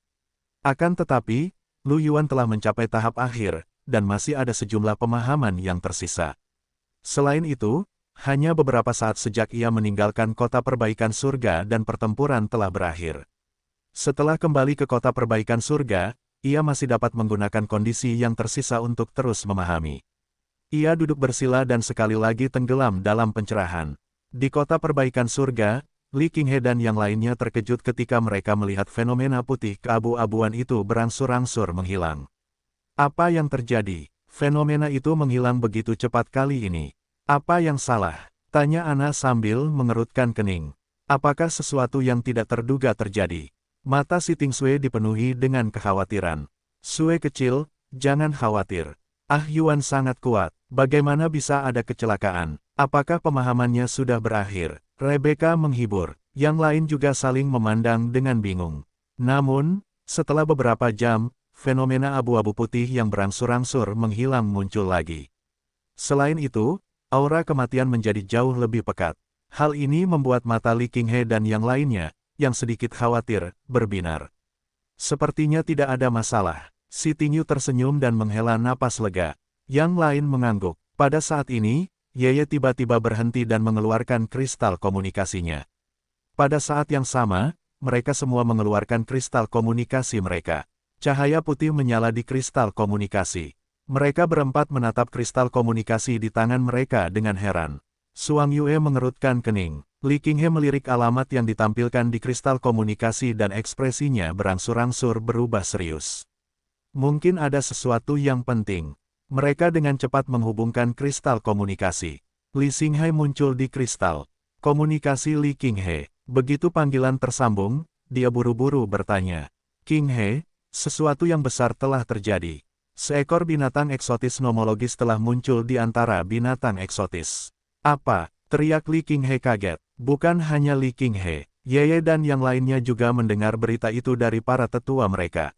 Akan tetapi, Lu Yuan telah mencapai tahap akhir, dan masih ada sejumlah pemahaman yang tersisa. Selain itu, hanya beberapa saat sejak ia meninggalkan kota perbaikan surga dan pertempuran telah berakhir. Setelah kembali ke kota perbaikan surga, ia masih dapat menggunakan kondisi yang tersisa untuk terus memahami. Ia duduk bersila dan sekali lagi tenggelam dalam pencerahan. Di kota perbaikan surga, Li Qinghe dan yang lainnya terkejut ketika mereka melihat fenomena putih keabu-abuan itu berangsur-angsur menghilang. Apa yang terjadi? Fenomena itu menghilang begitu cepat kali ini. Apa yang salah? Tanya Ana sambil mengerutkan kening. Apakah sesuatu yang tidak terduga terjadi? Mata si Ting Sui dipenuhi dengan kekhawatiran. Sui kecil, jangan khawatir. Ah Yuan sangat kuat. Bagaimana bisa ada kecelakaan? Apakah pemahamannya sudah berakhir? Rebecca menghibur. Yang lain juga saling memandang dengan bingung. Namun, setelah beberapa jam, fenomena abu-abu putih yang berangsur-angsur menghilang muncul lagi. Selain itu, aura kematian menjadi jauh lebih pekat. Hal ini membuat mata Li Qinghe dan yang lainnya, yang sedikit khawatir, berbinar. Sepertinya tidak ada masalah. Si Tingyu tersenyum dan menghela napas lega. Yang lain mengangguk. Pada saat ini, Yeye tiba-tiba berhenti dan mengeluarkan kristal komunikasinya. Pada saat yang sama, mereka semua mengeluarkan kristal komunikasi mereka. Cahaya putih menyala di kristal komunikasi. Mereka berempat menatap kristal komunikasi di tangan mereka dengan heran. Suang Yue mengerutkan kening. Li Qinghe melirik alamat yang ditampilkan di kristal komunikasi dan ekspresinya berangsur-angsur berubah serius. Mungkin ada sesuatu yang penting. Mereka dengan cepat menghubungkan kristal komunikasi. Li Xinghai muncul di kristal komunikasi Li Qinghe. Begitu panggilan tersambung, dia buru-buru bertanya. Qinghe, sesuatu yang besar telah terjadi. Seekor binatang eksotis nomologis telah muncul di antara binatang eksotis. Apa? Teriak Li Qinghe kaget. Bukan hanya Li Qinghe, Yeye dan yang lainnya juga mendengar berita itu dari para tetua mereka.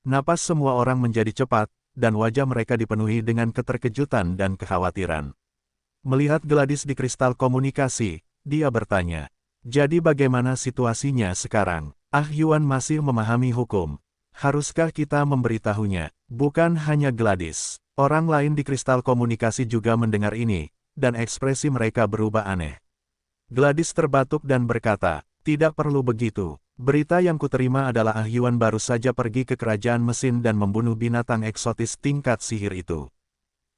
Napas semua orang menjadi cepat, dan wajah mereka dipenuhi dengan keterkejutan dan kekhawatiran. Melihat Gladys di kristal komunikasi, dia bertanya, "Jadi bagaimana situasinya sekarang? Ah Yuan masih memahami hukum. Haruskah kita memberitahunya?" Bukan hanya Gladys. Orang lain di kristal komunikasi juga mendengar ini, dan ekspresi mereka berubah aneh. Gladys terbatuk dan berkata, "Tidak perlu begitu. Berita yang kuterima adalah Ah Yuan baru saja pergi ke kerajaan mesin dan membunuh binatang eksotis tingkat sihir itu.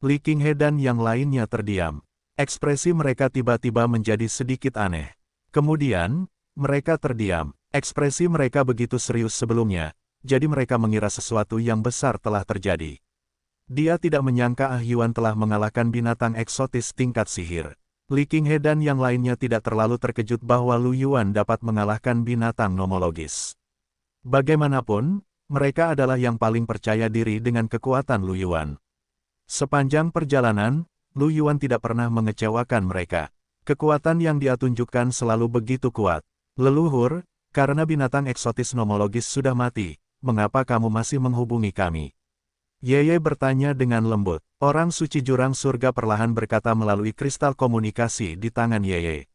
Li Qinghe dan yang lainnya terdiam. Ekspresi mereka tiba-tiba menjadi sedikit aneh. Kemudian, mereka terdiam. Ekspresi mereka begitu serius sebelumnya, jadi mereka mengira sesuatu yang besar telah terjadi. Dia tidak menyangka Ah Yuan telah mengalahkan binatang eksotis tingkat sihir. Li Qinghe dan yang lainnya tidak terlalu terkejut bahwa Lu Yuan dapat mengalahkan binatang nomologis. Bagaimanapun, mereka adalah yang paling percaya diri dengan kekuatan Lu Yuan. Sepanjang perjalanan, Lu Yuan tidak pernah mengecewakan mereka. Kekuatan yang dia tunjukkan selalu begitu kuat. Leluhur, karena binatang eksotis nomologis sudah mati, mengapa kamu masih menghubungi kami? Yeye bertanya dengan lembut. Orang suci jurang surga perlahan berkata melalui kristal komunikasi di tangan Yeye.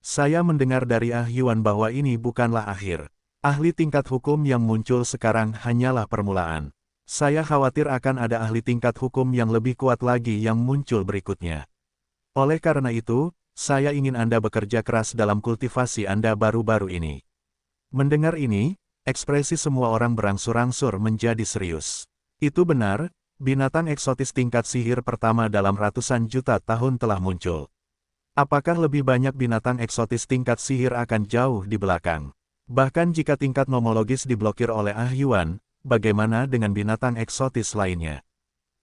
Saya mendengar dari Ah Yuan bahwa ini bukanlah akhir. Ahli tingkat hukum yang muncul sekarang hanyalah permulaan. Saya khawatir akan ada ahli tingkat hukum yang lebih kuat lagi yang muncul berikutnya. Oleh karena itu, saya ingin Anda bekerja keras dalam kultivasi Anda baru-baru ini. Mendengar ini, ekspresi semua orang berangsur-angsur menjadi serius. Itu benar, binatang eksotis tingkat sihir pertama dalam ratusan juta tahun telah muncul. Apakah lebih banyak binatang eksotis tingkat sihir akan jauh di belakang? Bahkan jika tingkat nomologis diblokir oleh Ah Yuan, bagaimana dengan binatang eksotis lainnya?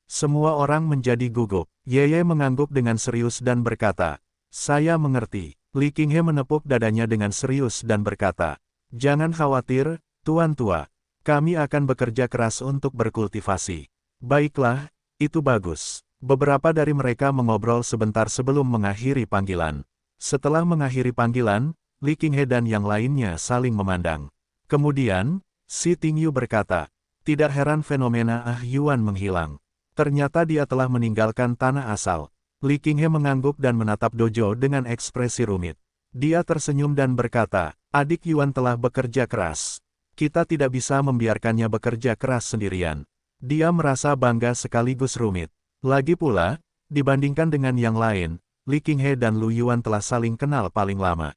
Semua orang menjadi gugup. Yeye mengangguk dengan serius dan berkata, saya mengerti. Li Qinghe menepuk dadanya dengan serius dan berkata, jangan khawatir, Tuan Tua. Kami akan bekerja keras untuk berkultivasi. Baiklah, itu bagus. Beberapa dari mereka mengobrol sebentar sebelum mengakhiri panggilan. Setelah mengakhiri panggilan, Li Qinghe dan yang lainnya saling memandang. Kemudian, Si Tingyu berkata, tidak heran fenomena Ah Yuan menghilang. Ternyata dia telah meninggalkan tanah asal. Li Qinghe mengangguk dan menatap Dojo dengan ekspresi rumit. Dia tersenyum dan berkata, adik Yuan telah bekerja keras. Kita tidak bisa membiarkannya bekerja keras sendirian. Dia merasa bangga sekaligus rumit. Lagi pula, dibandingkan dengan yang lain, Li Qinghe dan Lu Yuan telah saling kenal paling lama.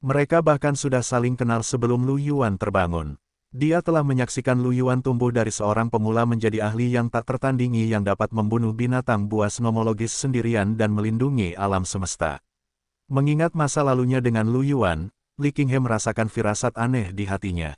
Mereka bahkan sudah saling kenal sebelum Lu Yuan terbangun. Dia telah menyaksikan Lu Yuan tumbuh dari seorang pemula menjadi ahli yang tak tertandingi yang dapat membunuh binatang buas nomologis sendirian dan melindungi alam semesta. Mengingat masa lalunya dengan Lu Yuan, Li Qinghe merasakan firasat aneh di hatinya.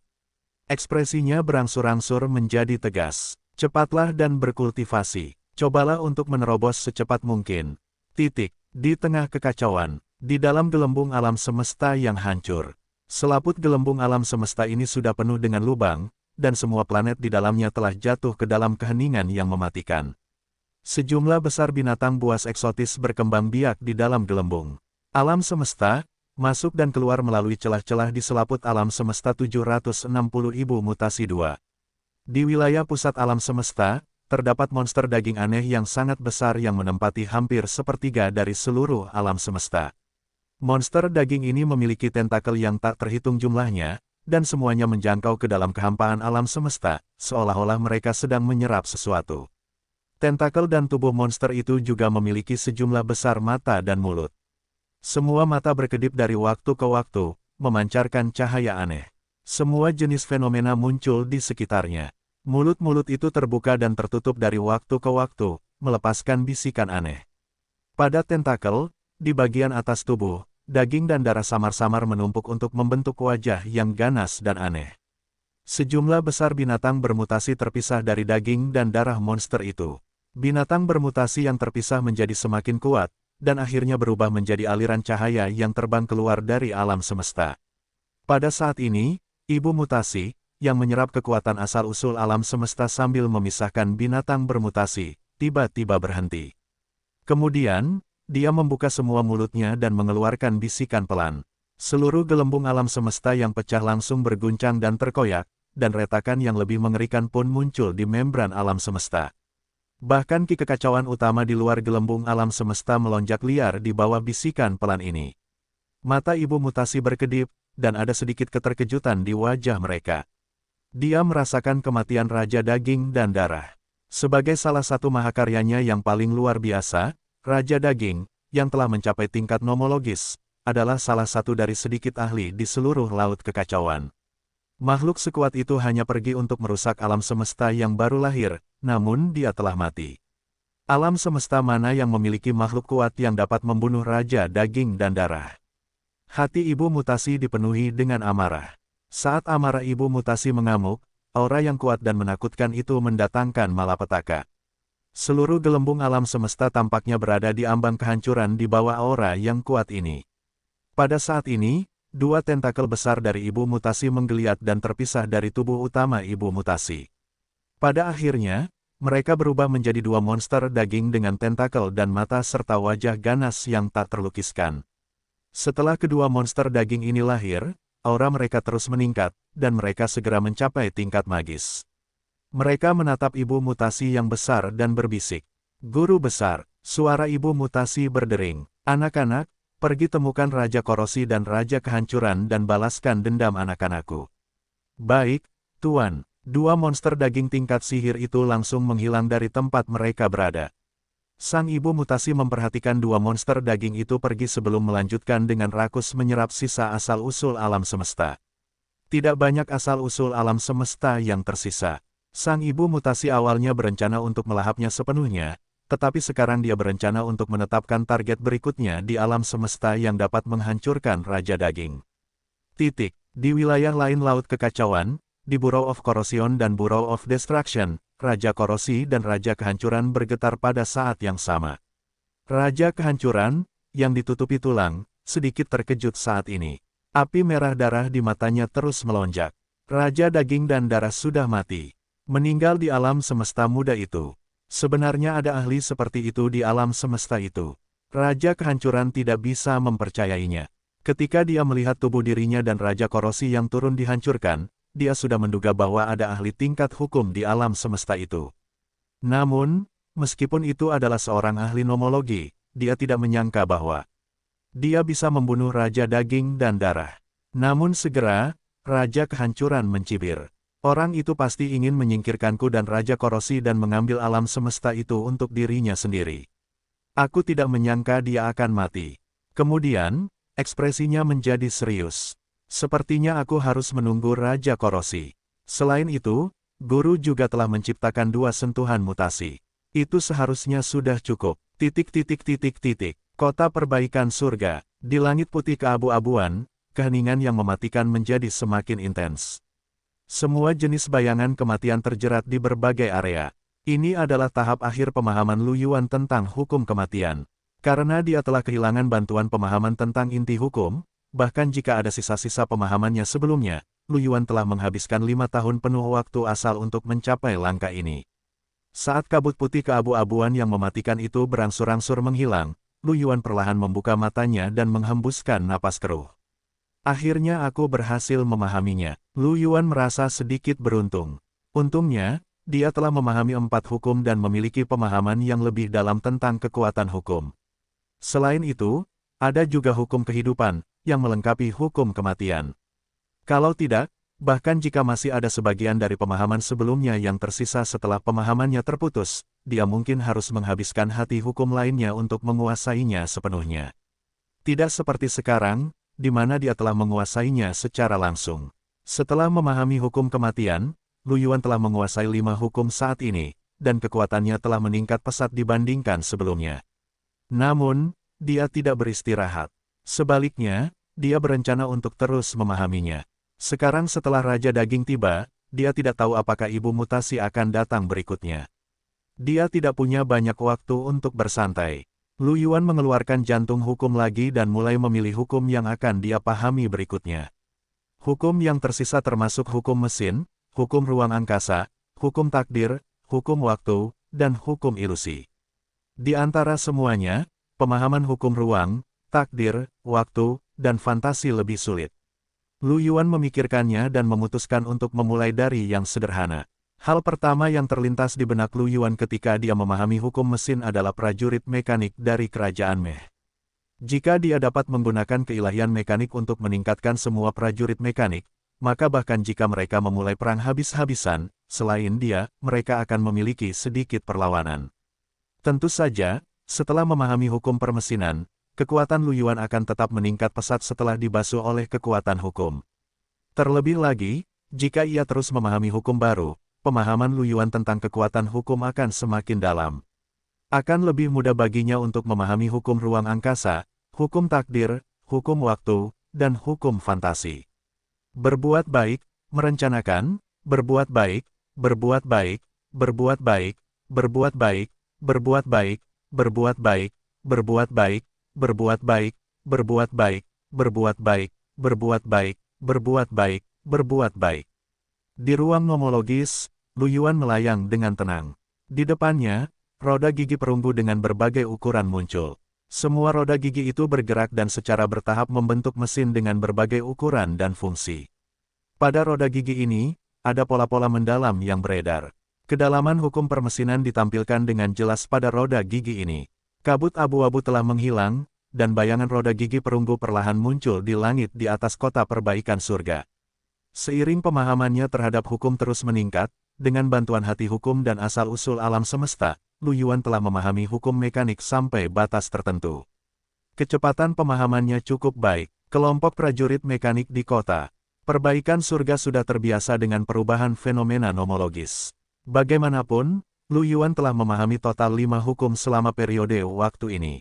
Ekspresinya berangsur-angsur menjadi tegas. Cepatlah dan berkultivasi. Cobalah untuk menerobos secepat mungkin. Titik. Di tengah kekacauan. Di dalam gelembung alam semesta yang hancur. Selaput gelembung alam semesta ini sudah penuh dengan lubang, dan semua planet di dalamnya telah jatuh ke dalam keheningan yang mematikan. Sejumlah besar binatang buas eksotis berkembang biak di dalam gelembung. Alam semesta, masuk dan keluar melalui celah-celah di selaput alam semesta 760.000 mutasi 2. Di wilayah pusat alam semesta, terdapat monster daging aneh yang sangat besar yang menempati hampir sepertiga dari seluruh alam semesta. Monster daging ini memiliki tentakel yang tak terhitung jumlahnya, dan semuanya menjangkau ke dalam kehampaan alam semesta, seolah-olah mereka sedang menyerap sesuatu. Tentakel dan tubuh monster itu juga memiliki sejumlah besar mata dan mulut. Semua mata berkedip dari waktu ke waktu, memancarkan cahaya aneh. Semua jenis fenomena muncul di sekitarnya. Mulut-mulut itu terbuka dan tertutup dari waktu ke waktu, melepaskan bisikan aneh. Pada tentakel, di bagian atas tubuh, daging dan darah samar-samar menumpuk untuk membentuk wajah yang ganas dan aneh. Sejumlah besar binatang bermutasi terpisah dari daging dan darah monster itu. Binatang bermutasi yang terpisah menjadi semakin kuat, dan akhirnya berubah menjadi aliran cahaya yang terbang keluar dari alam semesta. Pada saat ini, ibu mutasi, yang menyerap kekuatan asal-usul alam semesta sambil memisahkan binatang bermutasi, tiba-tiba berhenti. Kemudian, dia membuka semua mulutnya dan mengeluarkan bisikan pelan. Seluruh gelembung alam semesta yang pecah langsung berguncang dan terkoyak, dan retakan yang lebih mengerikan pun muncul di membran alam semesta. Bahkan ki kekacauan utama di luar gelembung alam semesta melonjak liar di bawah bisikan pelan ini. Mata ibu mutasi berkedip, dan ada sedikit keterkejutan di wajah mereka. Dia merasakan kematian Raja Daging dan Darah. Sebagai salah satu mahakaryanya yang paling luar biasa, Raja Daging, yang telah mencapai tingkat nomologis, adalah salah satu dari sedikit ahli di seluruh laut kekacauan. Makhluk sekuat itu hanya pergi untuk merusak alam semesta yang baru lahir, namun dia telah mati. Alam semesta mana yang memiliki makhluk kuat yang dapat membunuh raja daging dan darah? Hati ibu mutasi dipenuhi dengan amarah. Saat amarah ibu mutasi mengamuk, aura yang kuat dan menakutkan itu mendatangkan malapetaka. Seluruh gelembung alam semesta tampaknya berada di ambang kehancuran di bawah aura yang kuat ini. Pada saat ini, dua tentakel besar dari ibu mutasi menggeliat dan terpisah dari tubuh utama ibu mutasi. Pada akhirnya, mereka berubah menjadi dua monster daging dengan tentakel dan mata serta wajah ganas yang tak terlukiskan. Setelah kedua monster daging ini lahir, aura mereka terus meningkat, dan mereka segera mencapai tingkat magis. Mereka menatap ibu mutasi yang besar dan berbisik. Guru besar, suara ibu mutasi berdering. Anak-anak, pergi temukan Raja Korosi dan Raja Kehancuran dan balaskan dendam anak-anakku. Baik, Tuan. Dua monster daging tingkat sihir itu langsung menghilang dari tempat mereka berada. Sang ibu mutasi memperhatikan dua monster daging itu pergi sebelum melanjutkan dengan rakus menyerap sisa asal-usul alam semesta. Tidak banyak asal-usul alam semesta yang tersisa. Sang ibu mutasi awalnya berencana untuk melahapnya sepenuhnya, tetapi sekarang dia berencana untuk menetapkan target berikutnya di alam semesta yang dapat menghancurkan Raja Daging. Di wilayah lain Laut Kekacauan, di Bureau of Corrosion dan Bureau of Destruction, Raja Korosi dan Raja Kehancuran bergetar pada saat yang sama. Raja Kehancuran, yang ditutupi tulang, sedikit terkejut saat ini. Api merah darah di matanya terus melonjak. Raja Daging dan Darah sudah mati. Meninggal di alam semesta muda itu. Sebenarnya ada ahli seperti itu di alam semesta itu. Raja Kehancuran tidak bisa mempercayainya. Ketika dia melihat tubuh dirinya dan Raja Korosi yang turun dihancurkan, dia sudah menduga bahwa ada ahli tingkat hukum di alam semesta itu. Namun, meskipun itu adalah seorang ahli nomologi, dia tidak menyangka bahwa dia bisa membunuh Raja Daging dan Darah. Namun segera, Raja Kehancuran mencibir. Orang itu pasti ingin menyingkirkanku dan Raja Korosi dan mengambil alam semesta itu untuk dirinya sendiri. Aku tidak menyangka dia akan mati. Kemudian, ekspresinya menjadi serius. Sepertinya aku harus menunggu Raja Korosi. Selain itu, guru juga telah menciptakan dua sentuhan mutasi. Itu seharusnya sudah cukup. Kota perbaikan surga. Di langit putih keabu-abuan, keheningan yang mematikan menjadi semakin intens. Semua jenis bayangan kematian terjerat di berbagai area. Ini adalah tahap akhir pemahaman Lu Yuan tentang hukum kematian. Karena dia telah kehilangan bantuan pemahaman tentang inti hukum, bahkan jika ada sisa-sisa pemahamannya sebelumnya, Lu Yuan telah menghabiskan 5 tahun penuh waktu asal untuk mencapai langkah ini. Saat kabut putih keabu-abuan yang mematikan itu berangsur-angsur menghilang, Lu Yuan perlahan membuka matanya dan menghembuskan napas keruh. Akhirnya aku berhasil memahaminya. Lu Yuan merasa sedikit beruntung. Untungnya, dia telah memahami 4 hukum dan memiliki pemahaman yang lebih dalam tentang kekuatan hukum. Selain itu, ada juga hukum kehidupan, yang melengkapi hukum kematian. Kalau tidak, bahkan jika masih ada sebagian dari pemahaman sebelumnya yang tersisa setelah pemahamannya terputus, dia mungkin harus menghabiskan hati hukum lainnya untuk menguasainya sepenuhnya. Tidak seperti sekarang, di mana dia telah menguasainya secara langsung. Setelah memahami hukum kematian, Lu Yuan telah menguasai 5 hukum saat ini, dan kekuatannya telah meningkat pesat dibandingkan sebelumnya. Namun, dia tidak beristirahat. Sebaliknya, dia berencana untuk terus memahaminya. Sekarang setelah Raja Daging tiba, dia tidak tahu apakah ibu mutasi akan datang berikutnya. Dia tidak punya banyak waktu untuk bersantai. Lu Yuan mengeluarkan jantung hukum lagi dan mulai memilih hukum yang akan dia pahami berikutnya. Hukum yang tersisa termasuk hukum mesin, hukum ruang angkasa, hukum takdir, hukum waktu, dan hukum ilusi. Di antara semuanya, pemahaman hukum ruang, takdir, waktu, dan fantasi lebih sulit. Lu Yuan memikirkannya dan memutuskan untuk memulai dari yang sederhana. Hal pertama yang terlintas di benak Lu Yuan ketika dia memahami hukum mesin adalah prajurit mekanik dari kerajaan Meh. Jika dia dapat menggunakan keilahian mekanik untuk meningkatkan semua prajurit mekanik, maka bahkan jika mereka memulai perang habis-habisan, selain dia, mereka akan memiliki sedikit perlawanan. Tentu saja, setelah memahami hukum permesinan, kekuatan Lu Yuan akan tetap meningkat pesat setelah dibasuh oleh kekuatan hukum. Terlebih lagi, Jika ia terus memahami hukum baru, pemahaman Lu Yuan tentang kekuatan hukum akan semakin dalam. Akan lebih mudah baginya untuk memahami hukum ruang angkasa, hukum takdir, hukum waktu, dan hukum fantasi. Berbuat baik, merencanakan, berbuat baik, berbuat baik, berbuat baik, berbuat baik, berbuat baik, berbuat baik, berbuat baik, berbuat baik, berbuat baik, berbuat baik, berbuat baik, berbuat baik, berbuat baik. Di ruang nomologis, Lu Yuan melayang dengan tenang. Di depannya, roda gigi perunggu dengan berbagai ukuran muncul. Semua roda gigi itu bergerak dan secara bertahap membentuk mesin dengan berbagai ukuran dan fungsi. Pada roda gigi ini, ada pola-pola mendalam yang beredar. Kedalaman hukum permesinan ditampilkan dengan jelas pada roda gigi ini. Kabut abu-abu telah menghilang, dan bayangan roda gigi perunggu perlahan muncul di langit di atas kota perbaikan surga. Seiring pemahamannya terhadap hukum terus meningkat, dengan bantuan hati hukum dan asal-usul alam semesta, Lu Yuan telah memahami hukum mekanik sampai batas tertentu. Kecepatan pemahamannya cukup baik. Kelompok prajurit mekanik di kota perbaikan surga sudah terbiasa dengan perubahan fenomena nomologis. Bagaimanapun, Lu Yuan telah memahami total 5 hukum selama periode waktu ini.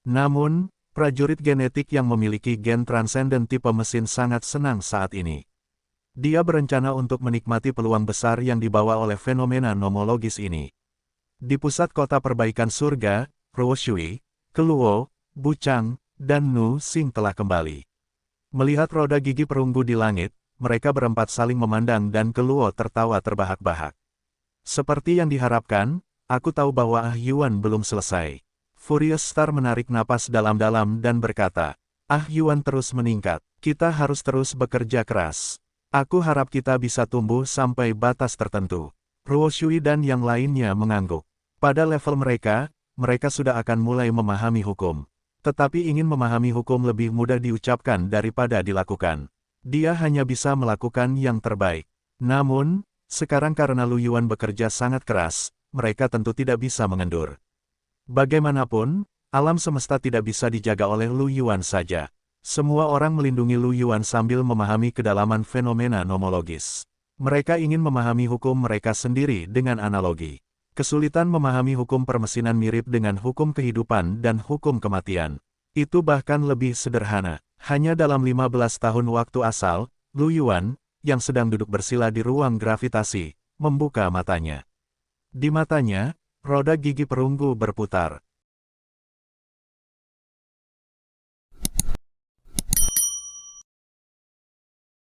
Namun, prajurit genetik yang memiliki gen transenden tipe mesin sangat senang saat ini. Dia berencana untuk menikmati peluang besar yang dibawa oleh fenomena nomologis ini. Di pusat kota perbaikan surga, Ruo Shui, Keluo, Buchang, dan Nu Xing telah kembali. Melihat roda gigi perunggu di langit, mereka berempat saling memandang dan Keluo tertawa terbahak-bahak. Seperti yang diharapkan, aku tahu bahwa Ah Yuan belum selesai. Furious Star menarik napas dalam-dalam dan berkata, Ah Yuan terus meningkat, kita harus terus bekerja keras. Aku harap kita bisa tumbuh sampai batas tertentu. Ruo Shui dan yang lainnya mengangguk. Pada level mereka, mereka sudah akan mulai memahami hukum. Tetapi ingin memahami hukum lebih mudah diucapkan daripada dilakukan. Dia hanya bisa melakukan yang terbaik. Namun, sekarang karena Lu Yuan bekerja sangat keras, mereka tentu tidak bisa mengendur. Bagaimanapun, alam semesta tidak bisa dijaga oleh Lu Yuan saja. Semua orang melindungi Lu Yuan sambil memahami kedalaman fenomena nomologis. Mereka ingin memahami hukum mereka sendiri dengan analogi. Kesulitan memahami hukum permesinan mirip dengan hukum kehidupan dan hukum kematian. Itu bahkan lebih sederhana. Hanya dalam 15 tahun waktu asal, Lu Yuan, yang sedang duduk bersila di ruang gravitasi, membuka matanya. Di matanya, roda gigi perunggu berputar.